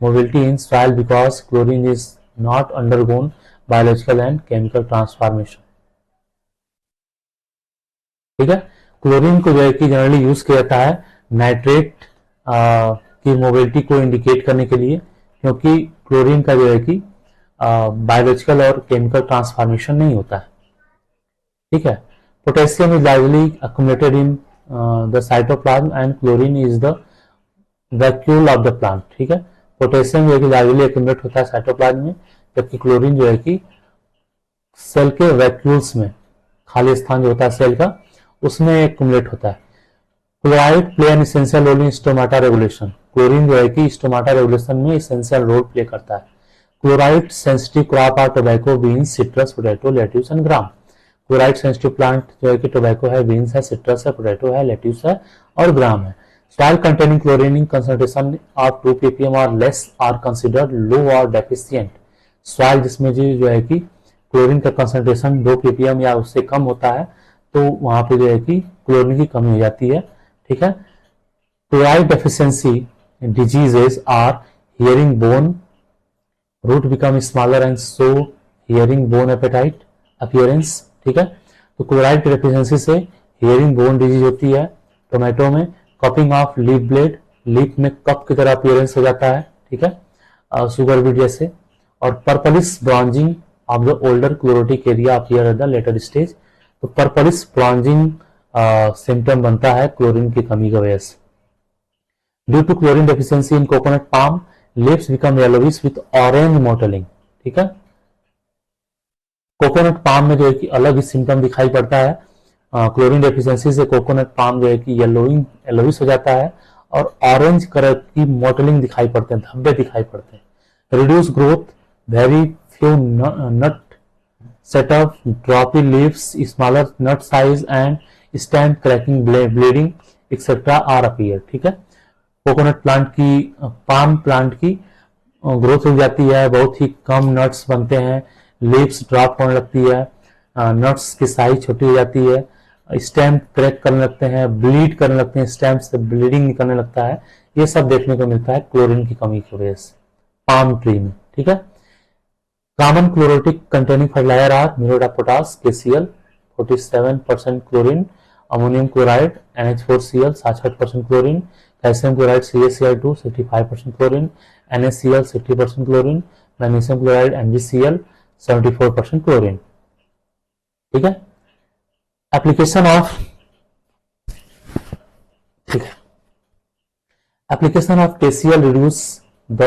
mobility in soil because chlorine is not undergone biological and chemical transformation। ठीक है, क्लोरीन को जो है कि जनरली यूज किया जाता है नाइट्रेट की मोबिलिटी को इंडिकेट करने के लिए, क्योंकि क्लोरीन का जो है कि बायोलॉजिकल और केमिकल ट्रांसफॉर्मेशन नहीं होता है। ठीक है, potassium is largely accumulated in the cytoplasm and chlorine is the vacuole of the plant। ठीक है, पोटेशियम जो है कि लार्जली एक्यूमुलेट होता है साइटोप्लाज्म में, जबकि क्लोरीन जो है कि सेल के वैक्यूल्स में, खाली स्थान जो होता है सेल का, उसमें एक्यूमुलेट होता है। Chloride play an essential role in stomata regulation. Chlorine जो है कि स्टोमाटा रेगुलेशन में इसेंशियल रोल प्ले करता है। Chloride sensitive crop are tobacco, beans, citrus, potato, lettuce and gram. Chloride sensitive plant जो है कि टोबैको है, बीन्स है, सिट्रस है, पोटैटो है, लेट्यूस है और ग्राम है। Soil containing chlorine concentration of 2 ppm और लेस आर कंसिडर्ड लो और डेफिशिएंट। सॉइल जिसमें जो है कि क्लोरीन का कंसंट्रेशन 2 ppm या उससे कम होता है, तो वहां पे जो है कि क्लोरीन की कमी हो जाती है, ठीक है। Chloride deficiency diseases are herring bone, root become smaller and so herring bone apatite appearance, ठीक है। तो क्लोराइड की डेफिशिएंसी से हियरिंग बोन डिजीज होती है टोमेटो में। Cupping of leaf blade, leaf में कप की तरह अपीयरेंस हो जाता है, ठीक है, शुगर बीट जैसे। और purplish bronzing of the older chlorotic area appear at the later stage. तो पर्पलिश ब्रॉन्जिंग सिम्टम बनता है क्लोरीन की कमी की वजह से। Due to chlorine deficiency in coconut palm, lips become yellowish with orange mottling, ठीक है। कोकोनट पाम में जो है कि अलग ही सिम्टम दिखाई पड़ता है। क्लोरीन डेफिशिएंसी से कोकोनट पाम जो है कि येलोविश हो जाता है और ऑरेंज कलर की मोटलिंग दिखाई पड़ते हैं, धब्बे दिखाई पड़ते हैं। Reduce growth, very few nut setup, droopy leaves, smaller nut size and stem cracking, bleeding etcetera are appear, ठीक है। कोकोनट प्लांट की, पाम प्लांट की ग्रोथ हो जाती है, बहुत ही कम नट्स बनते हैं, लीव्स ड्रॉप होने लगती है, नट्स की साइज छोटी हो जाती है, स्टेम क्रैक करने लगते हैं, ब्लीड करने लगते हैं, स्टेम से ब्लीडिंग निकलने लगता है। ये सब देखने को मिलता है क्लोरीन की कमी की वजह से पाम ट्री में, ठीक है। Common chlorotic containing fertiliser are muriate of potash KCl 47% chlorine, ammonium chloride NH4Cl 67% chlorine, calcium chloride CaCl2 65% chlorine, NaCl 60% chlorine, magnesium chloride MgCl 74% chlorine, ठीक है। एप्लीकेशन ऑफ, ठीक है, application of KCl reduce the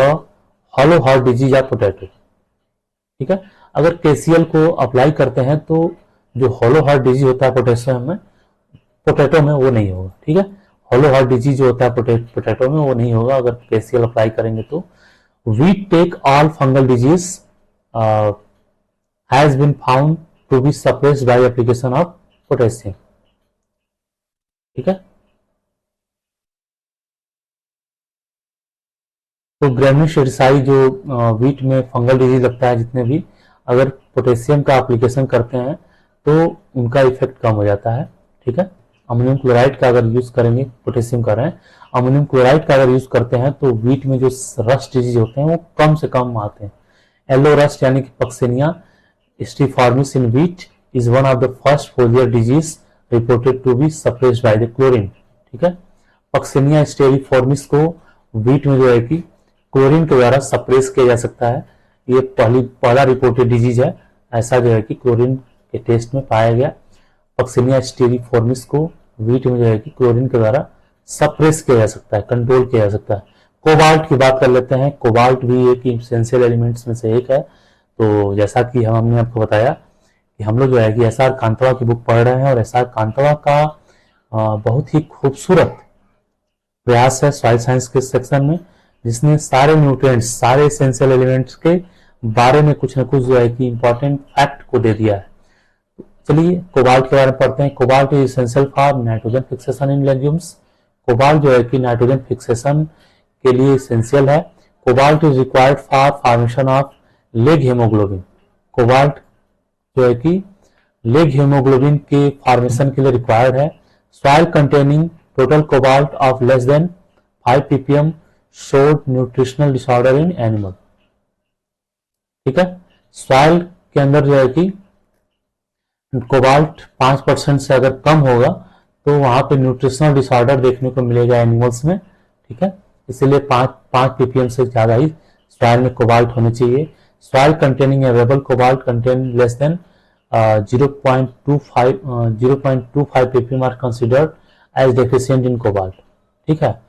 hollow heart disease of potato, ठीक है। अगर KCl को apply करते हैं तो जो हॉलो हार्ट डिजीज होता है पोटैटो में वो नहीं होगा, ठीक है। हॉलो हार्ट डिजीज जो होता है पोटैटो में वो नहीं होगा अगर KCl अप्लाई करेंगे तो। We take all fungal disease has been found to be suppressed by application of potassium, ठीक है। तो ग्रेन्युलोसाइड जो वीट में फंगल डिजीज लगता है जितने भी, अगर पोटेशियम का एप्लीकेशन करते हैं तो उनका इफेक्ट कम हो जाता है, ठीक है। अमोनियम क्लोराइड का अगर यूज करेंगे, पोटेशियम कर रहे हैं, अमोनियम क्लोराइड का अगर यूज करते हैं तो वीट में जो रस्ट डिजीज होते हैं वो कम से कम आते हैं। येलो रस्ट यानी कि Puccinia striiformis in wheat is one of the first foliar disease reported to be suppressed by the chlorine, ठीक है। पक्सेनिया स्टेरिफॉर्मिस को वीट में जो है कि क्लोरीन के द्वारा सप्रेस किया जा सकता है। ये पहला रिपोर्टेड डिजीज है ऐसा जो है कि क्लोरीन के टेस्ट में पाया गया। पक्सेनिया स्टेरिफॉर्मिस को वीट में जो है कि क्लोरीन के द्वारा सप्रेस किया जा सकता है, कंट्रोल किया जा सकता है। कोबाल्ट की बात कर लेते हैं। कोबाल्ट भी एक एसेंशियल एलिमेंट्स में से एक है। तो जैसा कि हमने आपको बताया कि हम लोग जो है कि SR कांतवा की बुक पढ़ रहे हैं और SR कांतवा का बहुत ही खूबसूरत प्रयास है सॉइल साइंस के सेक्शन में, जिसने सारे न्यूट्रिएंट्स, सारे एसेंशियल एलिमेंट्स के बारे में कुछ न कुछ जो है कि इंपॉर्टेंट फैक्ट को दे दिया है। चलिए कोबाल्ट के बारे में पढ़ते हैं। Cobalt is essential for nitrogen fixation in legumes. Cobalt जो है कि नाइट्रोजन फिक्सेशन के लिए एसेंशियल है। Cobalt is required for formation of leg haemoglobin. Cobalt जो है कि लेग हीमोग्लोबिन के फॉर्मेशन के लिए रिक्वायर्ड है। Soil containing total cobalt of less than 5 ppm showed nutritional disorder in animal, ठीक है। सॉइल के अंदर जो है कि कोबाल्ट 5% से अगर कम होगा तो वहां पे न्यूट्रिशनल डिसऑर्डर देखने को मिलेगा एनिमल्स में, ठीक है। इसलिए 5 ppm से ज्यादा ही सॉइल में कोबाल्ट होने चाहिए। Soil containing available cobalt content less than 0.25 ppm are considered as deficient in cobalt, ठीक है।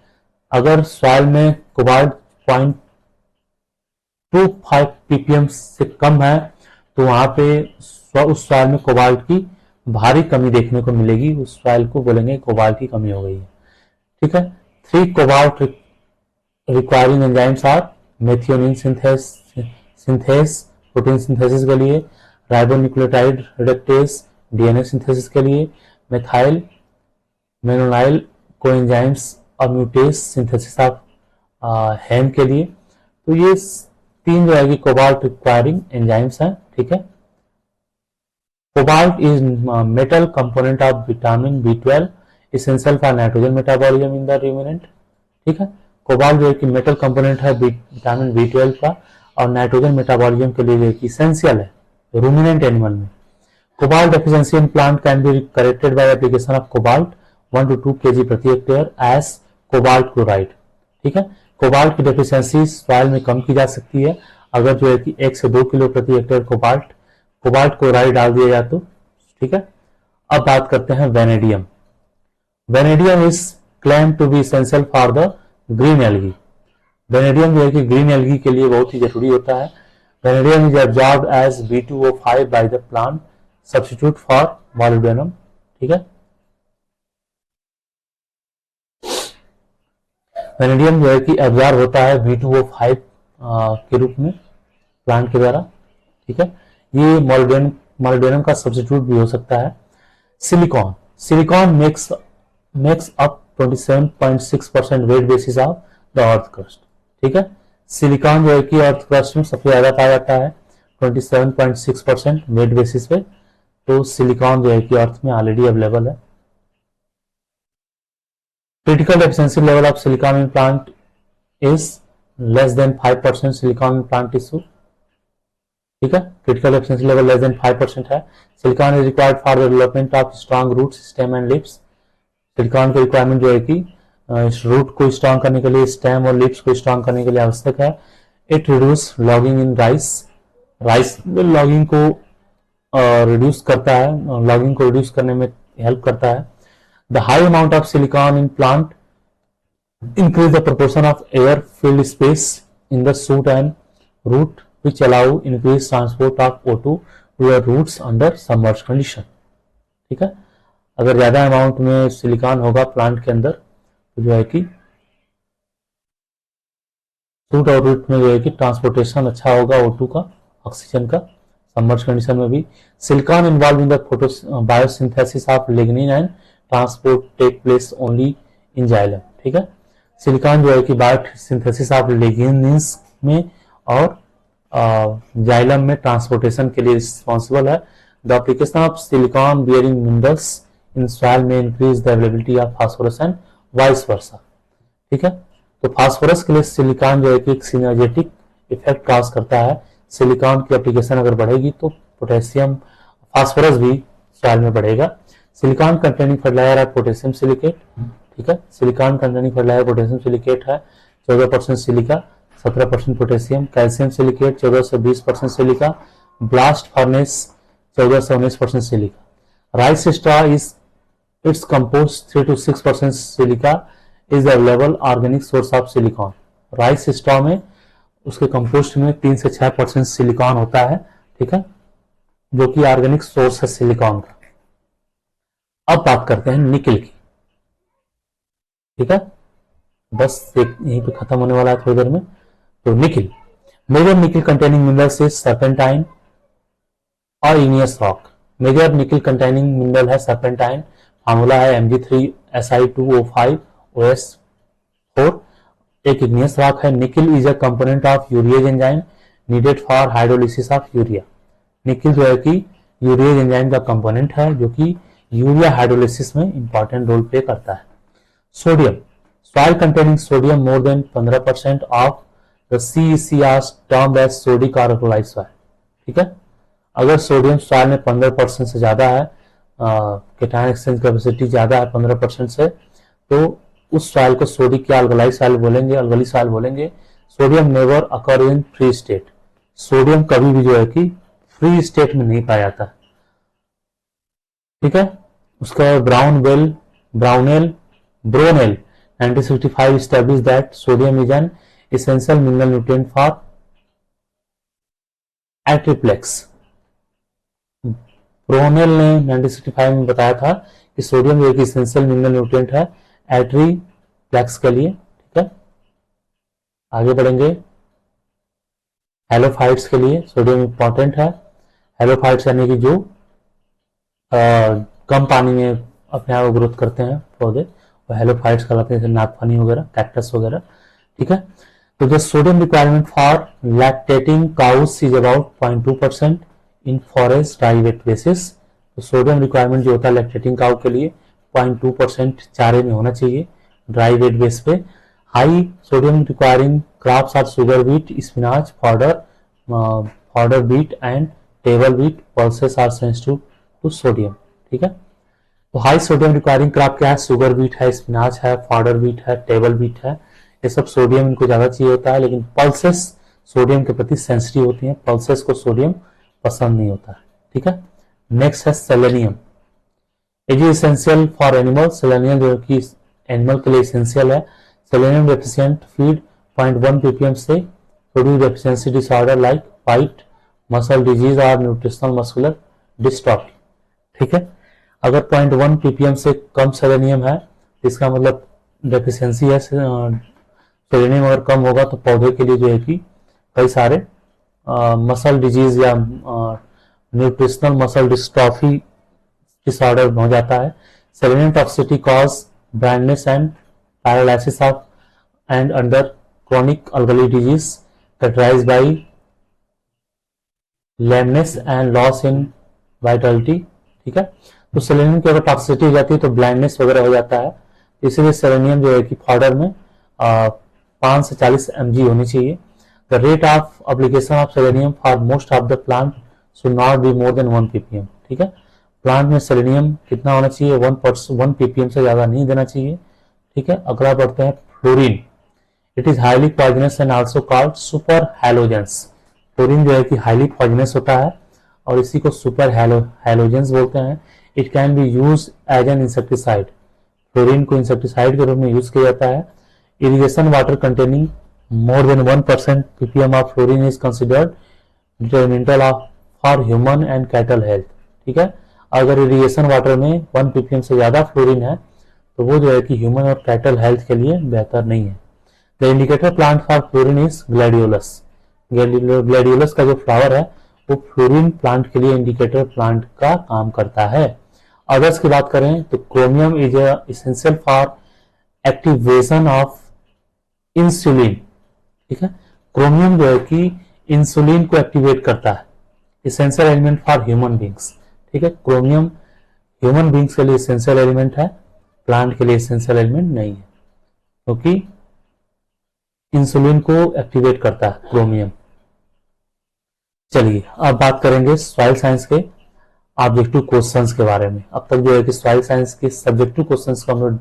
अगर सॉइल में कोबाल्ट 0.25 ppm से कम है तो वहां पे उस सॉइल में कोबाल्ट की भारी कमी देखने को मिलेगी। उस सॉइल को बोलेंगे कोबाल्ट की कमी हो गई है, ठीक है। 3 cobalt requiring enzymes are methionine synthase protein synthesis के लिए, राइबोन्यूक्लियोटाइड रिडक्टेस DNA सिंथेसिस के लिए, मेथाइल मेनोनाइल कोएंजाइम्स और म्यूटेस सिंथेसिस ऑफ हेम के लिए। तो ये 3 जो है कि कोबाल्ट रिक्वायरिंग एंजाइम्स हैं, ठीक है। Cobalt is metal component of vitamin B12 essential for nitrogen metabolism in the ruminant. ठीक है, कोबाल्ट जो है कि मेटल कंपोनेंट है विटामिन B12 का और नाइट्रोजन मेटाबॉलिज्म के लिए जो है कि इसेंशियल है रूमिनेंट एनिमल में। Cobalt deficiency in plant can be corrected bye application of cobalt 1 to 2 kg प्रति हेक्टेयर एज कोबाल्ट क्लोराइड। ठीक है, कोबाल्ट की डेफिशिएंसी सॉइल में कम की जा सकती है अगर जो है कि 1 से 2 किलो प्रति हेक्टेयर कोबाल्ट क्लोराइड डाल दिया जाए तो। ठीक है, अब बात करते हैं vanadium. Vanadium is claim to be essential for the green algae. Vanadium जो है कि ग्रीन एल्गी के लिए बहुत ही जरूरी होता है। Vanadium is absorbed as B2O5 by the plant substitute for molybdenum. ठीक है, वेनेडियम जो है कि एब्जॉर्ब होता है B2O5 के रूप में प्लांट के द्वारा। ठीक है, ये मॉलिब्डेनम का सब्स्टिट्यूट भी हो सकता है। Silicon makes up 27.6% weight basis of the earth crust. ठीक है, सिलिकॉन जो है कि अर्थ क्रस्ट में सबसे ज्यादा पाया जाता है 27.6% वेट बेसिस पे। तो सिलिकॉन जो है कि अर्थ में ऑलरेडी अवेलेबल है। Critical deficiency level of silicon in plant is less than 5% silicon in plant tissue. ठीक है, critical deficiency level less than 5% है। Silicon is required for the development of strong root system and lips. Silicon की requirement जो है कि इस root को strong करने के लिए, स्टेम और लिप्स को स्ट्रॉन्ग करने के लिए आवश्यक है। It reduce logging in rice logging को रिड्यूस करता है, लॉगिंग को रिड्यूस करने में हेल्प करता है। The high amount of silicon in plant increase the proportion of air filled space in the shoot and root which allow increased transport of O2 to the roots under submerged condition। ठीक है, अगर ज्यादा amount में silicon होगा plant के अंदर तो जो है कि शूट और रूट में जो है कि ट्रांसपोर्टेशन अच्छा होगा O2 का, ऑक्सीजन का, सबमर्ज कंडीशन में भी। Silicon involve in the biosynthesis of lignin and transport take place only in xylem. ठीक है, सिलिकॉन जो है कि बायोसिंथेसिस ऑफ लिग्निन्स में और जाइलम में ट्रांसपोर्टेशन के लिए रिस्पॉन्सिबल है। The application of silicon bearing minerals in soil में increase the availability of phosphorus and vice versa. ठीक है, तो फास्फोरस के लिए सिलिकॉन जो है कि एक सिनर्जेटिक इफेक्ट काज करता है। सिलिकॉन की एप्लीकेशन अगर बढ़ेगी तो पोटेशियम फास्फोरस भी सॉइल में बढ़ेगा। सिलिकॉन कंटेनिंग फर्टिलाइजर है पोटेशियम सिलिकेट। ठीक है, silicon containing fertiliser potassium silicate है 14% सिलिका 17% पोटेशियम। कैल्शियम सिलिकेट 14 से 20% सिलिका। ब्लास्ट फर्नेस 14 से 19% silica. Rice straw is it's compost 3 to 6% silica is available organic source of silicon. Rice straw में उसके compost में 3 से 6% silicon होता है। ठीक है, जो कि ऑर्गेनिक सोर्स है सिलिकॉन का। अब बात करते हैं निकिल की। ठीक है, बस यहीं पे खत्म होने वाला है थोड़ी देर में। तो nickel, major nickel containing minerals is serpentine और igneous rock. Major nickel containing mineral है सर्पेंटाइन, फार्मूला है Mg3Si2O5OS4। एक इग्नियस रॉक है। Nickel is a component of urease enzyme needed for hydrolysis of urea. Nickel जो है कि urease enzyme का component है जो कि यूरिया हाइड्रोलिसिस में इंपॉर्टेंट रोल प्ले करता है। Sodium, soil containing sodium more than 15% of the CEC are termed as sodic और अल्कलाइज सॉइल। ठीक है, अगर सोडियम सॉइल में 15% से ज्यादा है, केटायन एक्सचेंज कैपेसिटी ज्यादा है 15% से, तो उस सॉइल को सोडिक या अल्कलाइज सॉइल बोलेंगे, अल्कली सॉइल बोलेंगे। Sodium never occur in free state. Sodium कभी भी जो है कि फ्री स्टेट में नहीं पाया जाता। ठीक है, उसका ब्रोनेल 1965 established that sodium is an essential mineral nutrient for Atriplex. ब्रोनेल ने 1965 में बताया था कि सोडियम एक इसेंशियल मिनरल न्यूट्रिएंट है एट्रिप्लेक्स के लिए। ठीक है, आगे बढ़ेंगे। हेलोफाइट्स के लिए सोडियम इंपॉर्टेंट है। हेलोफाइट्स यानी कि जो कम पानी में अपने आप ग्रोथ करते हैं पौधे, वो हेलोफाइट्स कहलाते हैं, जैसे नागफनी वगैरह, कैक्टस वगैरह। ठीक है, तो the sodium requirement for lactating cows is about 0.2% in forest dry weight basis. तो सोडियम रिक्वायरमेंट जो होता है लैक्टेटिंग काउ के लिए 0.2% चारे में होना चाहिए ड्राई वेट बेस पे। High sodium requiring crops are sugar beet, spinach, fodder beet and table beet. Pulses are sensitive to sodium. ठीक है, तो हाई सोडियम रिक्वायरिंग क्रॉप क्या है? शुगर बीट है, स्पिनाच है, फॉडर बीट है, टेबल बीट है। ये सब सोडियम इनको ज्यादा चाहिए होता है, लेकिन पल्सेस सोडियम के प्रति सेंसिटिव होती हैं। पल्सेस को सोडियम पसंद नहीं होता है। ठीक है, नेक्स्ट है selenium. It is essential for animal. Selenium जो कि एनिमल के लिए इसेंशियल है। सेलेनियम डेफिशिएंट फीड 0.1 ppm से produce deficiency disorder like white muscle disease और न्यूट्रिशनल मस्कुलर डिस्ट्रॉफी। ठीक है, अगर 0.1 ppm से कम सेलेनियम है, इसका मतलब डेफिशिएंसी है। सेलेनियम अगर कम होगा तो पौधे के लिए जो है कि कई सारे मसल डिजीज या न्यूट्रिशनल मसल डिस्ट्रॉफी डिसऑर्डर हो जाता है। Selenium toxicity cause blindness and paralysis of and under chronic alkali disease characterized by lameness and loss in vitality. ठीक है, तो सेलेनियम की अगर टॉक्सिसिटी हो जाती है तो ब्लाइंडनेस वगैरह हो जाता है। इसीलिए सेलेनियम जो है कि फॉडर में 5 से 40 mg होनी चाहिए। The rate of application of selenium for most of the plant should not be more than 1 ppm। ठीक है, प्लांट में सेलेनियम कितना होना चाहिए? 1 ppm से ज्यादा नहीं देना चाहिए। ठीक है, अगला बढ़ते हैं fluorine. It is highly poisonous and also called super halogens. Fluorine जो है कि हाईली पॉइजनस होता है और इसी को सुपर हैलोजेंस बोलते हैं। It can be use as an insecticide. Fluorine को इंसेक्टिसाइड के रूप में यूज किया जाता है। Irrigation water containing more than 1% ppm of fluorine is considered detrimental of for human and cattle health. ठीक है, अगर इरिगेशन वाटर में 1 ppm से ज्यादा फ्लोरीन है तो वो जो है कि ह्यूमन और कैटल हेल्थ के लिए बेहतर नहीं है। The indicator plant for fluorine is gladiolus. Gladiolus का जो फ्लावर है वो फ्लोरीन प्लांट के लिए इंडिकेटर प्लांट का काम करता है। अदर्स की बात करें तो chromium is essential for activation of insulin. ठीक है, क्रोमियम जो है कि इंसुलिन को एक्टिवेट करता है। Essential element for human beings. ठीक है, क्रोमियम ह्यूमन बींग्स के लिए इसेंशियल एलिमेंट है, प्लांट के लिए इसेंशियल एलिमेंट नहीं है, क्योंकि इंसुलिन को एक्टिवेट करता है क्रोमियम। चलिए अब बात करेंगे सॉइल साइंस के ऑब्जेक्टिव क्वेश्चंस के बारे में। अब तक जो है कि सॉइल साइंस के सब्जेक्टिव क्वेश्चंस को हम लोग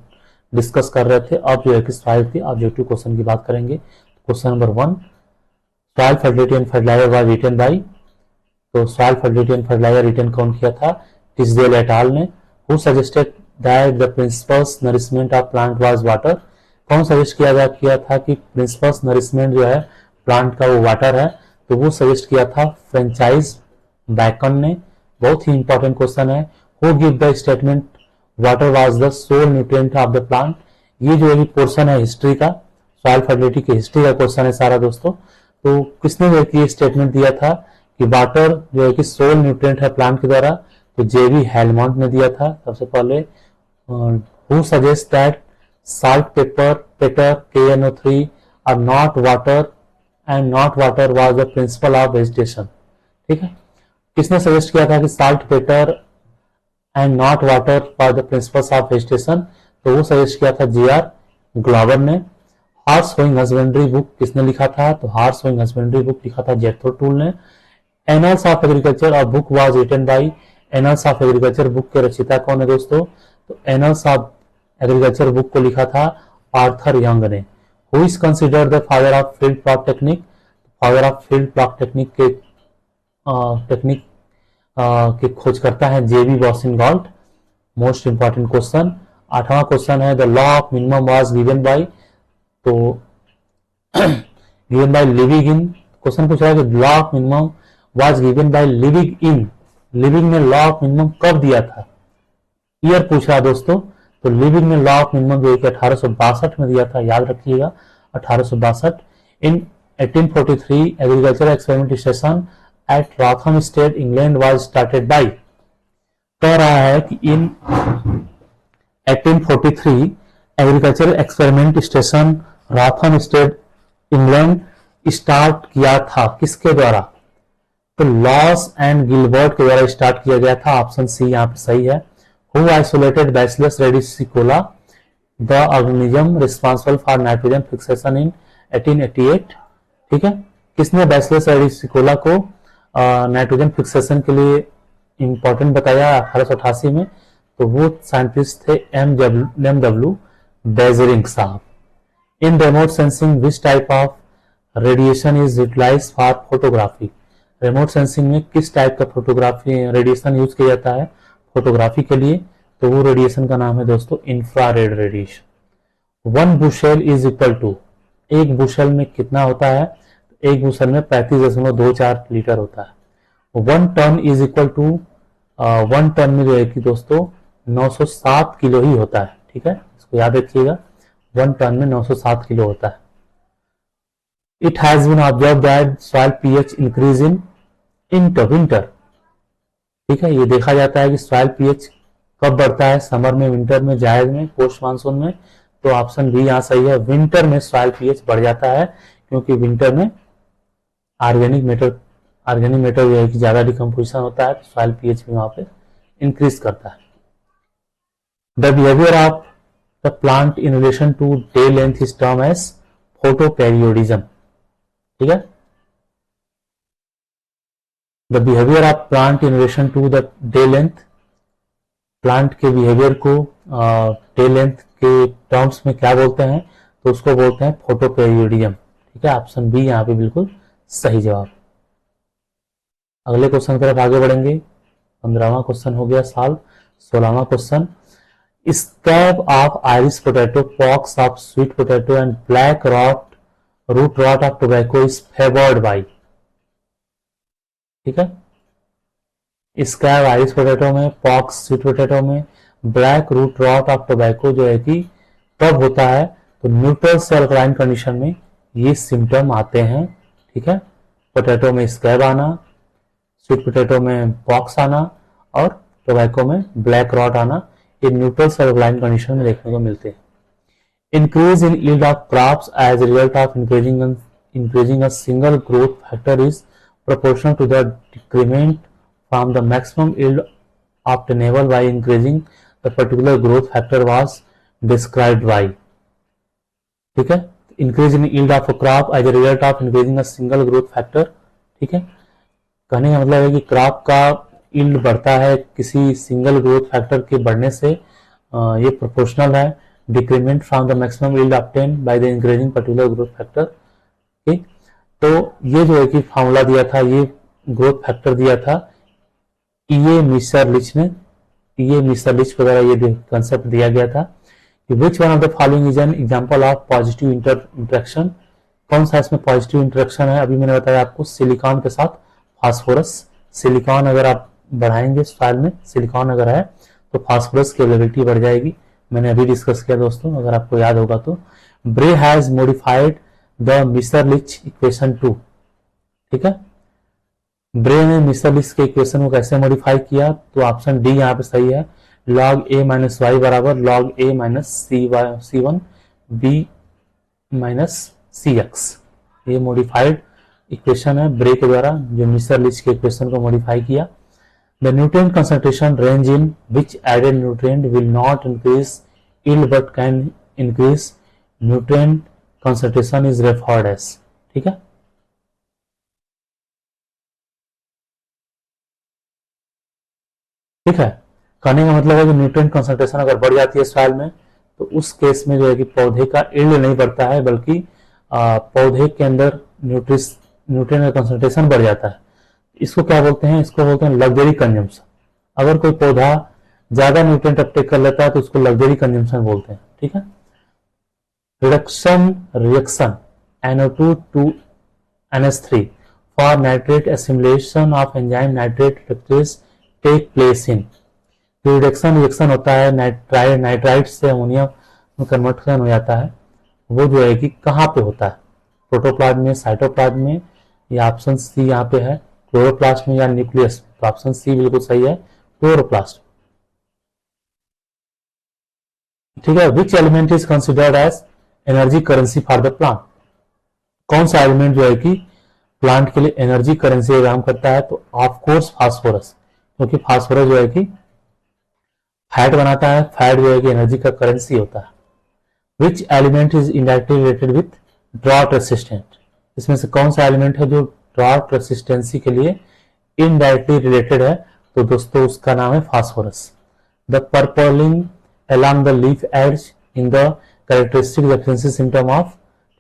डिस्कस कर रहे थे, अब जो है कि सॉइल के ऑब्जेक्टिव क्वेश्चन की बात करेंगे। Question number 1, soil fertility and fertilizer was written by. तो soil fertility and fertilizer written कौन किया था? टिसडेल एट आल ने। Who suggested that the principles nourishment of plant was water. कौन सजेस्ट किया था कि प्रिंसिपल्स नरिशमेंट जो है प्लांट का वो वाटर है? तो वो सजेस्ट किया था फ्रेंचाइज बैकन ने। बहुत ही इंपॉर्टेंट क्वेश्चन है। Who give the statement water was the sole nutrient of the plant. ये जो है पोर्शन है हिस्ट्री का, सॉइल फर्टिलिटी की हिस्ट्री का क्वेश्चन है सारा दोस्तों। तो किसने जो है कि स्टेटमेंट दिया था कि वाटर जो है कि सोल न्यूट्रिएंट है प्लांट के द्वारा? तो जेवी हेलमॉन्ट ने दिया था सबसे पहले। Who suggest that salt, pepper, KNO3 are not water and not water was the principle of vegetation। ठीक है, किसने सजेस्ट किया था कि salt, pepper and not water was the principles of vegetation? तो वो सजेस्ट किया था GR ग्लोवर ने। हार्स होइंग हस्बेंड्री बुक किसने लिखा था? तो हार्स होइंग हस्बेंड्री बुक लिखा था जेथरो टूल ने। एनल्स ऑफ एग्रीकल्चर और book was written by. Annals of agriculture book के रचयिता कौन है दोस्तों? तो एनल्स ऑफ एग्रीकल्चर बुक को लिखा था आर्थर यंग ने। Who is considered the father of field plot technique? Father of field plot technique के खोज करता है J B Boussingault. Most important question. 8वां क्वेश्चन है the law of minimum was given by. तो given by Liebig in. Question पूछ रहा है कि law of minimum was given by Liebig in. Liebig ने लॉ ऑफ मिनिमम कब दिया था? ईयर पूछ रहा है दोस्तों। तो लिविंग ने लॉ ऑफ मिनिमम जो है 1862 में दिया था, याद रखिएगा 1862। In 1843 agriculture experiment station at Rothamsted England was started by. कह रहा है कि in 1843 agriculture experiment station Rothamsted England start किया था, किसके द्वारा? तो लॉस एंड गिलबर्ट के द्वारा स्टार्ट किया गया था। ऑप्शन सी यहाँ पे सही है। Who isolated Bacillus radicicola, the organism responsible for nitrogen fixation in 1888। ठीक है, किसने बैसिलस रेडिसिकोला को नाइट्रोजन फिक्सेशन के लिए इंपॉर्टेंट बताया 1888 में? तो वो साइंटिस्ट थे एम डब्ल्यू बेजरिंग साहब। In remote sensing which type of radiation is utilised for photography? Remote sensing में किस टाइप का फोटोग्राफी रेडिएशन यूज किया जाता है फोटोग्राफी के लिए? तो वो रेडिएशन का नाम है दोस्तों infrared radiation. 1 bushel is equal to, एक बुशेल में कितना होता है? एक बुशेल में 35.24 लीटर होता है। 1 ton is equal to, 1 ton में जो है कि दोस्तों 907 किलो ही होता है। ठीक है, इसको याद रखिएगा, 1 टन में 907 किलो होता है। It has been observe that soil pH increase in winter. ठीक है, ये देखा जाता है कि सॉइल पीएच कब बढ़ता है? समर में, विंटर में, जायद में, पोस्ट मानसून में। तो ऑप्शन बी यहाँ सही है, विंटर में सॉइल पीएच बढ़ जाता है, क्योंकि विंटर में ऑर्गेनिक मैटर जो है कि ज्यादा डिकम्पोजिशन होता है, तो सॉइल पीएच भी वहां पे इंक्रीज करता है। The behaviour of the plant in relation to day length is term as photoperiodism. ठीक है, the behaviour of plant in relation to the day length, plant के बिहेवियर को डे लेंथ के टर्म्स में क्या बोलते हैं? तो उसको बोलते हैं फोटोपेरियोडिज्म। ठीक है, ऑप्शन बी यहाँ पे बिल्कुल सही जवाब। अगले क्वेश्चन की तरफ आगे बढ़ेंगे। 15वां क्वेश्चन हो गया सॉल्व। 16वां question, scab of Irish potato, pox of sweet potato and black root rot of tobacco is favoured by. ठीक है, स्कैब आयरिश पोटैटो में, पॉक्स स्वीट पोटैटो में, black root rot of tobacco जो है कि कब होता है? तो न्यूट्रल से अल्कलाइन कंडीशन में ये सिम्टम आते हैं। ठीक है, पोटैटो में स्कैब आना, स्वीट पोटैटो में पॉक्स आना और टोबैको में ब्लैक रॉट आना, ये न्यूट्रल से अल्कलाइन कंडीशन में देखने को मिलते हैं। Increase in yield of crops as result of increasing a single growth factor is proportional to the decrement from the maximum yield obtainable by increasing the particular growth factor was described by। ठीक है, increase in yield of a crop as a result of increasing a single growth factor। ठीक है, कहने का मतलब है कि crop का यील्ड बढ़ता है किसी सिंगल ग्रोथ फैक्टर के बढ़ने से, ये प्रोपोर्शनल है decrement from the maximum yield obtain by the increasing particular growth factor. ठीक, तो ये जो है कि फॉर्मूला दिया था, ये ग्रोथ फैक्टर दिया था ईए मिसरलिच ने, ईए मिसरलिच वगैरह ये कंसेप्ट दिया गया था कि विच one of the following is an example of positive interaction. कौन सा इसमें पॉजिटिव इंटरेक्शन है? अभी मैंने बताया आपको सिलिकॉन के साथ फास्फोरस। सिलिकॉन अगर आप बढ़ाएंगे सॉइल में, सिलिकॉन अगर है तो फास्फोरस की अवेलेबिलिटी बढ़ जाएगी। मैंने अभी डिस्कस किया दोस्तों, अगर आपको याद होगा तो। ब्रे हैज मॉडिफाइड द मिसरलिच इक्वेशन 2। ठीक है, ब्रे ने मिसरलिच के इक्वेशन को कैसे मॉडिफाई किया? तो ऑप्शन डी यहाँ पे सही है, log a माइनस वाई बराबर log a minus c one b minus c x. ये मॉडिफाइड इक्वेशन है ब्रे के द्वारा, जो मिसरलिच के इक्वेशन को मॉडिफाई किया। The nutrient concentration range in which added nutrient will not increase yield but can increase nutrient concentration is referred as. ठीक है, ठीक है, कहने का मतलब है कि न्यूट्रिएंट कंसंट्रेशन अगर बढ़ जाती है सॉइल में, तो उस केस में जो है कि पौधे का यील्ड नहीं बढ़ता है, बल्कि पौधे के अंदर न्यूट्रिएंट का कंसंट्रेशन बढ़ जाता है। इसको क्या बोलते हैं? इसको बोलते हैं लग्जरी कंजम्पशन। अगर कोई पौधा ज्यादा न्यूट्रिएंट अपटेक कर लेता है तो उसको लग्जरी कंजम्पशन बोलते हैं। ठीक है, reaction NO2 to NH3 for nitrate assimilation of enzyme nitrate reductase take place in। Reaction होता है नाइट्राइट से अमोनिया में कन्वर्टन हो जाता है, वो जो है कि कहाँ पे होता है? प्रोटोप्लाज्म में, साइटोप्लाज्म में, या ऑप्शन सी यहाँ पे है क्लोरोप्लास्ट में या न्यूक्लियस। तो ऑप्शन सी बिल्कुल सही है, क्लोरोप्लास्ट। ठीक है, which element is considered as energy currency for the plant? कौन सा एलिमेंट जो है कि प्लांट के लिए एनर्जी करेंसी काम करता है? तो ऑफ कोर्स फास्फोरस, क्योंकि फास्फोरस जो है कि फैट बनाता है, फैट जो है कि एनर्जी का करेंसी होता है। Which element is indirectly related with drought resistant, इसमें से कौन सा एलिमेंट है जो ड्रॉट रेसिस्टेंसी के लिए इनडायरेक्टली रिलेटेड है, तो दोस्तों उसका नाम है phosphorus. The purpling along the leaf edge in the characteristic deficiency symptom of,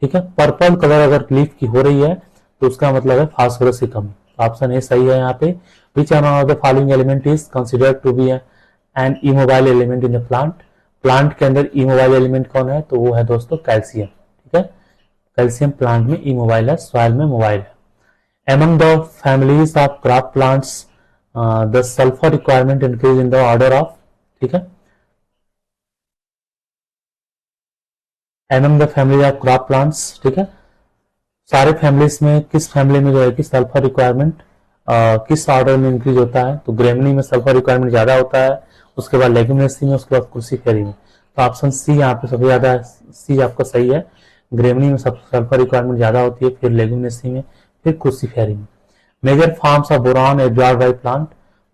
ठीक है, पर्पल कलर अगर लीफ की हो रही है तो उसका मतलब है फास्फोरस की कमी। ऑप्शन ए सही है यहाँ पे। Which one of the following element is considered to be an immobile element in the plant, plant के अंदर इमोबाइल एलिमेंट कौन है, तो वो है दोस्तों कैल्शियम। ठीक है, कैल्शियम प्लांट में इमोबाइल है, सॉइल में मोबाइल है। Among the families of crop plants, the sulfur requirement increase in the order of, ठीक है, among the family of crop plants, ठीक है, सारे फैमिलीज में किस फैमिली में जो है कि सल्फर रिक्वायरमेंट किस ऑर्डर में इंक्रीज होता है, तो ग्रेमनी में सल्फर रिक्वायरमेंट ज्यादा होता है, उसके बाद लेग्यूमिनेसी में, उसके बाद क्रूसीफेरी में। तो ऑप्शन सी यहाँ पे सबसे ज्यादा, सी आपका सही है। ग्रेमनी में सब सल्फर रिक्वायरमेंट ज्यादा होती है, फिर लेग्यूमिनेसी में, फिर क्रूसीफेरी में। Major forms of boron absorb by plant,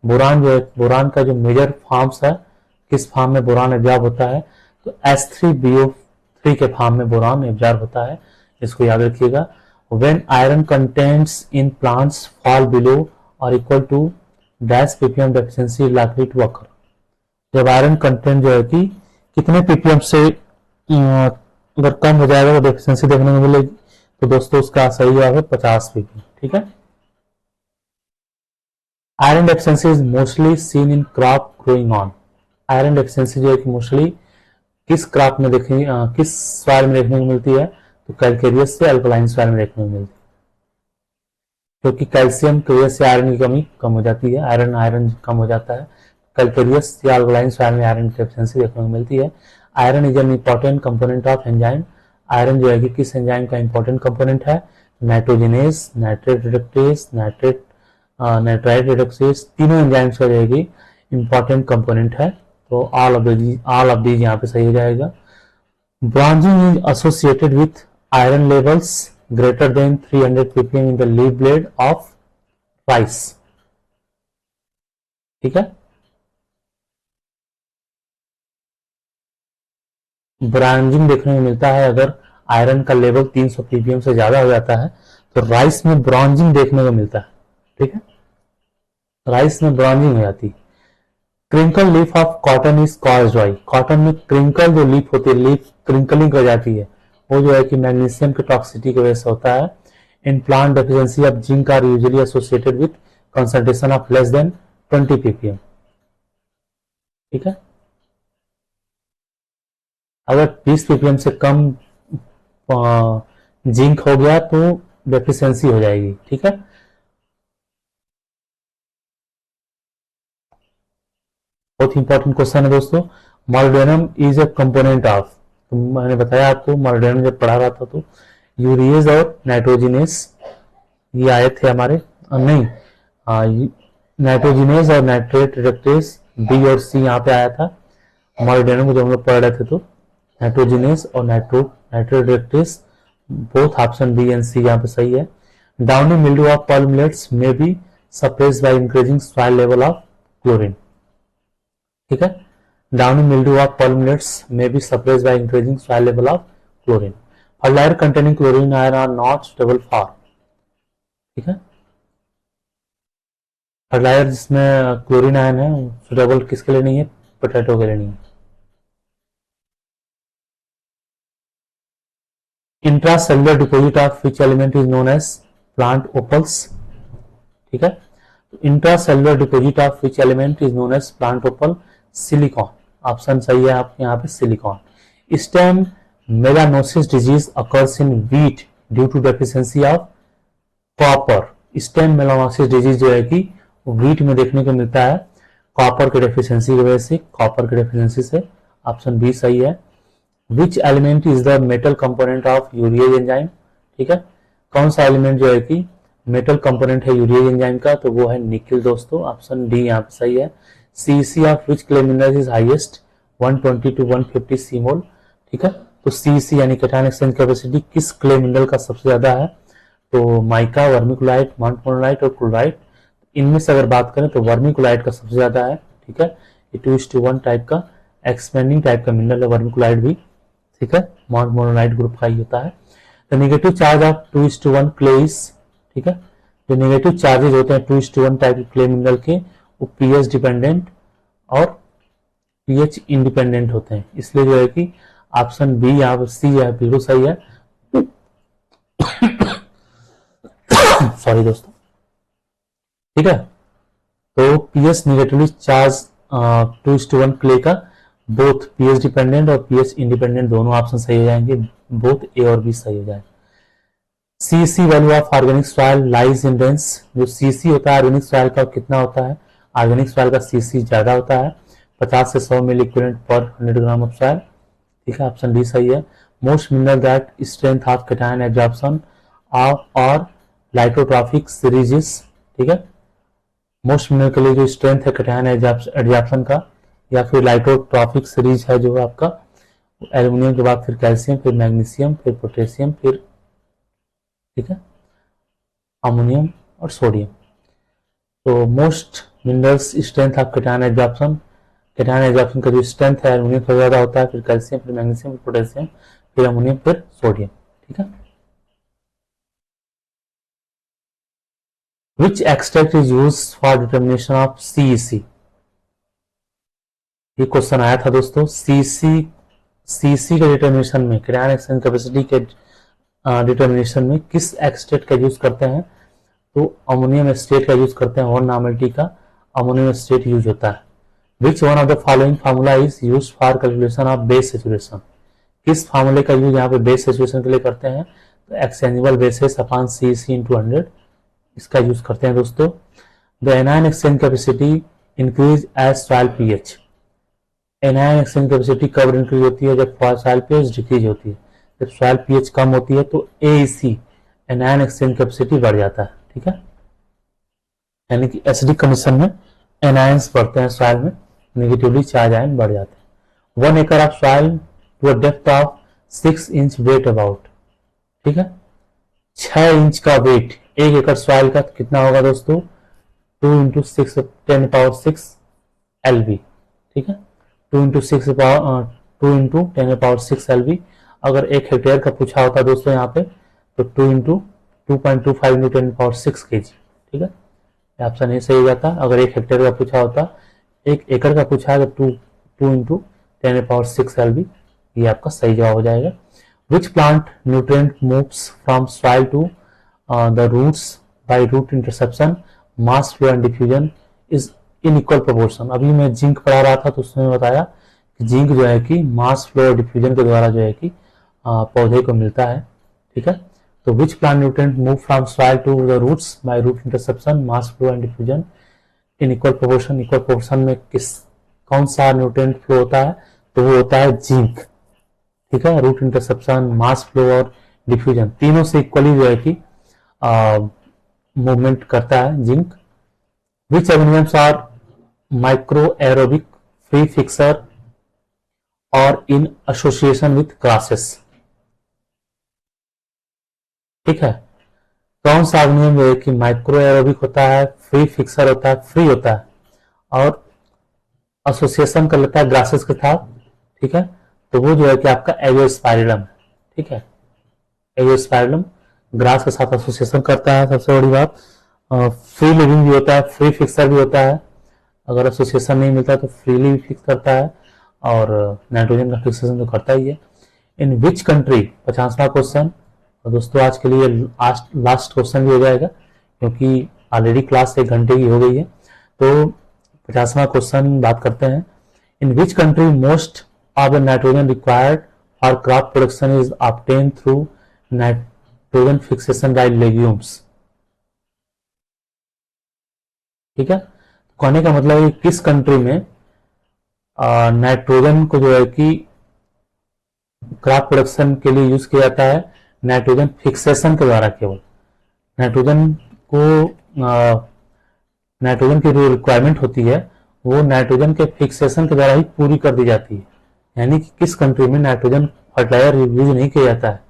boron जो है, बोरान का जो मेजर फॉर्म्स है, किस फॉर्म में बोरान एब्जॉर्ब होता है, तो S3BO3 के फॉर्म में बोरान एब्जॉर्ब होता है, इसको याद रखिएगा। When iron contents in plants fall below or equal to dash ppm deficiency is likely to occur, जब आयरन कंटेंट जो है कि कितने ppm से अगर कम हो जाएगा वो डेफिशिएंसी देखने को मिलेगी, तो दोस्तों उसका सही जवाब है 50 ppm। ठीक है, iron deficiency is mostly seen in crop growing on, iron deficiency जो है कि मोस्टली किस क्रॉप में देखने, किस सॉइल में देखने को मिलती है, तो कैल्केरियस से अल्कलाइन सॉइल में देखने को मिलती है, क्योंकि कैल्शियम की वजह से आयरन की कमी कम हो जाती है, आयरन कम हो जाता है, कैल्केरियस या अल्कलाइन सॉइल में आयरन की डेफिशिएंसी देखने को मिलती है। Iron is an important component of enzyme, iron जो है कि किस एंजाइम का इंपॉर्टेंट कंपोनेंट है, nitrogenous, nitrate reductase, nitrite reductase, तीनों एंजाइम्स का जो है कि इंपॉर्टेंट कंपोनेंट है, तो ऑल ऑफ दीज यहाँ पे सही हो जाएगा। Bronzing is associated with iron levels greater than 300 ppm in the leaf blade of rice, ठीक है, ब्रांजिंग देखने को मिलता है अगर आयरन का लेवल 300 ppm से ज्यादा हो जाता है, तो राइस में ब्रॉन्जिंग देखने को मिलता है। ठीक है, राइस में ब्रॉन्जिंग हो जाती है। Crinkle leaf of cotton is caused by, cotton में क्रिंकल जो लीफ होती है, लीफ क्रिंकलिंग हो जाती है, वो जो है कि मैग्नीशियम की टॉक्सिसिटी की वजह से होता है। In plant deficiency of zinc are usually associated with concentration of less than 20 ppm। ठीक है, अगर 20 ppm से कम जिंक हो गया तो डेफिशिएंसी हो जाएगी। ठीक है, बहुत इंपॉर्टेंट क्वेश्चन है दोस्तों। Molybdenum is a component of, तो मैंने बताया आपको मोलिब्डेनम जब पढ़ा रहा था तो यूरिएज और नाइट्रोजिनेस ये आए थे हमारे, नहीं, नाइट्रोजिनेस और नाइट्रेट रिडक्टेस बी और सी यहाँ पे आया था। मोलिब्डेनम को जब हम लोग पढ़ रहे थे तो नाइट्रोजिनेस और nitrate reductase, both option B and C यहाँ पे सही है। Downy mildew of pearl millets में be suppressed by increasing soil level of chlorine. ठीक है, downy mildew of pulp millets may be suppressed by increasing soil level of chlorine. Fertilizer containing chlorine iron are not suitable for, ठीक है, fertiliser जिसमें chlorine ion है suitable किसके लिए नहीं है, पोटैटो के लिए नहीं है। Intracellular deposit of which element is known as plant opals. ठीक है, intracellular deposit of which element is known as plant opal, silicon, option सही है आप यहाँ पे silicon. Stem melanosis disease occurs in wheat due to deficiency of copper, stem melanosis disease जो है कि वीट में देखने को मिलता है कॉपर की डेफिशिएंसी की वजह से, कॉपर की डेफिशिएंसी से, ऑप्शन बी सही है। Which element is the metal component of urease enzyme, ठीक है, कौन सा एलिमेंट जो है कि मेटल कंपोनेंट है यूरिएज एंजाइम का, तो वो है निकिल दोस्तों, ऑप्शन डी यहाँ पे सही है। CEC of which clay mineral is highest 120 to 150 सी मोल। ठीक है, तो CEC यानी कैटायन एक्सचेंज कैपेसिटी किस क्ले मिनरल का सबसे ज्यादा है, तो माइका, वर्मिकुलाइट, मोनोक्लोराइट और क्लोराइट। इनमें से अगर बात करें तो वर्मिकुलाइट का सबसे ज्यादा है। ठीक है, ये 2:1 टाइप का एक्सपेंडिंग टाइप का मिनरल है, वर्मिकुलाइट भी, ठीक है, मोनोनाइट ग्रुप का ही होता है। द नेगेटिव चार्ज ऑफ 2:1 क्लेस, ठीक है, जो नेगेटिव चार्जेज होते हैं 2:1 टाइप के क्ले मिनरल के, वो पीएच डिपेंडेंट और पीएच इंडिपेंडेंट होते हैं, इसलिए जो है कि ऑप्शन बी यहाँ पर सी है बिल्कुल सही है। सॉरी दोस्तों, ठीक है, तो पीएच निगेटिवली चार्ज 2:1 क्ले का बोथ पीएच डिपेंडेंट और पीएच इंडिपेंडेंट दोनों ऑप्शन सही हो जाएंगे, बोथ ए और बी सही हो जाएंगे। CC value of organic soil lies in range, जो सीसी होता है ऑर्गेनिक सॉइल का कितना होता है, ऑर्गेनिक सॉइल का सीसी ज्यादा होता है, 50 से 100 मिली इक्विवेलेंट पर 100 ग्राम ऑफ सॉइल, ठीक है, ऑप्शन डी सही है। Most mineral that strength of cation absorption और लाइटोट्रॉफिक सीरीजेस, ठीक है, मोस्ट मिनरल के लिए जो स्ट्रेंथ है कैटायन एब्जॉर्प्शन का या फिर लाइटोट्रॉफिक सीरीज है जो आपका एल्यूमिनियम के बाद फिर कैल्शियम, फिर मैग्नीशियम, फिर पोटेशियम, फिर, ठीक है, अमोनियम और सोडियम। तो most minerals strength of cation absorption का जो स्ट्रेंथ है एल्यूमिनियम से ज्यादा होता है, फिर कैल्शियम, फिर मैग्नीशियम, फिर पोटेशियम, फिर अमोनियम, फिर सोडियम, ठीक है। Which extract is used for determination of CEC? ये क्वेश्चन आया था दोस्तों। सीसी के डिटर्मिनेशन में, कैटायन एक्सचेंज कैपेसिटी के डिटर्मिनेशन में किस एक्सट्रैक्ट का यूज करते हैं, तो अमोनियम एस्टेट का यूज करते हैं, और नॉर्मलिटी का अमोनियम एस्टेट यूज होता है। विच one of the following formula is use for calculation of base saturation, किस फार्मूले का यूज यहाँ पे बेस सेचुरेशन के लिए करते हैं, तो exchangeable basis upon CEC into 100, इसका यूज करते हैं दोस्तों। The anion exchange capacity increase as soil pH, anion exchange capacity कब इंक्रीज होती है, जब सॉइल पीएच डिक्रीज होती है, जब सॉइल पीएच कम होती है तो AEC एनायन एक्सचेंज कैपेसिटी बढ़ जाता है, ठीक है, यानी कि एसिडिक कंडीशन में एनायंस बढ़ते हैं सॉइल में, नेगेटिवली चार्ज आयन बढ़ जाते हैं। 1 acre of soil to a depth of 6 inch weight about, ठीक है, 6 इंच का वेट 1 एकड़ सॉइल का कितना होगा दोस्तों, 2 इंटू 6 10⁶ LB, ठीक है, 2 इंटू 10⁶ LB। अगर 1 हेक्टेयर का पूछा होता दोस्तों यहाँ पे, तो 2 इंटू 2.25 इंटू 10⁶ kg, ठीक है, ऑप्शन ए सही हो जाता। अगर 1 हेक्टेयर का पूछा होता, 1 एकड़ का पूछा है तो 2 इंटू 10⁶ LB, ये आपका सही जवाब हो जाएगा। Which plant nutrient moves from soil to the roots by root interception, mass flow and diffusion is in equal proportion। अभी मैं जिंक पढ़ा रहा था तो उसमें बताया कि जिंक जो है कि मास फ्लो और डिफ्यूजन के द्वारा जो है कि पौधे को मिलता है, ठीक है। तो which plant nutrient move from soil to the roots by root interception, mass flow and diffusion in equal proportion. Equal proportion में कौन सा न्यूट्रिएंट फ्लो होता है, तो वो होता है जिंक, ठीक है, रूट इंटरसेप्शन, मास फ्लो और डिफ्यूजन तीनों से इक्वली जो है कि मूवमेंट करता है zinc. Which elements are micro aerobic free fixer और इन एसोसिएशन विथ ग्रासेस, ठीक है, कौन सा एलिमेंट जो है कि माइक्रो एरोबिक होता है, फ्री फिक्सर होता है, फ्री होता है, और एसोसिएशन कर लेता है ग्रासेस के साथ, ठीक है, तो वो जो है कि आपका एजियोस्पाइरिलम है, ठीक है, एजियोस्पाइरिलम ग्रास के साथ एसोसिएशन करता है। सबसे बड़ी बात, फ्री लिविंग भी होता है, फ्री फिक्सर भी होता है, अगर एसोसिएशन नहीं मिलता तो फ्रीली भी फिक्स करता है, और नाइट्रोजन का फिक्सेशन तो करता ही है। इन विच कंट्री, 50वां क्वेश्चन, और दोस्तों आज के लिए लास्ट क्वेश्चन भी हो जाएगा क्योंकि ऑलरेडी क्लास 1 घंटे की हो गई है। तो 50वां क्वेश्चन बात करते हैं। In which country most of the nitrogen required for crop production is obtain through nitrogen fixation by legumes, ठीक है, कहने का मतलब है किस कंट्री में नाइट्रोजन को जो है कि क्रॉप प्रोडक्शन के लिए यूज किया जाता है नाइट्रोजन फिक्सेशन के द्वारा। केवल नाइट्रोजन की जो रिक्वायरमेंट होती है वो नाइट्रोजन के फिक्सेशन के द्वारा ही पूरी कर दी जाती है, यानी कि किस कंट्री में नाइट्रोजन फर्टिलाइजर यूज नहीं किया जाता है,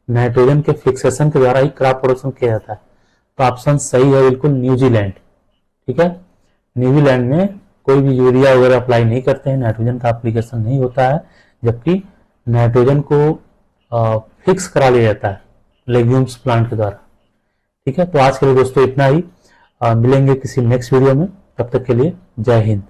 नाइट्रोजन के फिक्सेशन के द्वारा ही क्रॉप प्रोडक्शन किया जाता है। तो ऑप्शन सही है बिल्कुल, न्यूजीलैंड, ठीक है, न्यूजीलैंड में कोई भी यूरिया वगैरह अप्लाई नहीं करते हैं, नाइट्रोजन का एप्लीकेशन नहीं होता है, जबकि नाइट्रोजन को फिक्स करा लिया जाता है लेग्यूम्स प्लांट के द्वारा। ठीक है, तो आज के लिए दोस्तों इतना ही। मिलेंगे किसी नेक्स्ट वीडियो में, तब तक के लिए जय हिंद।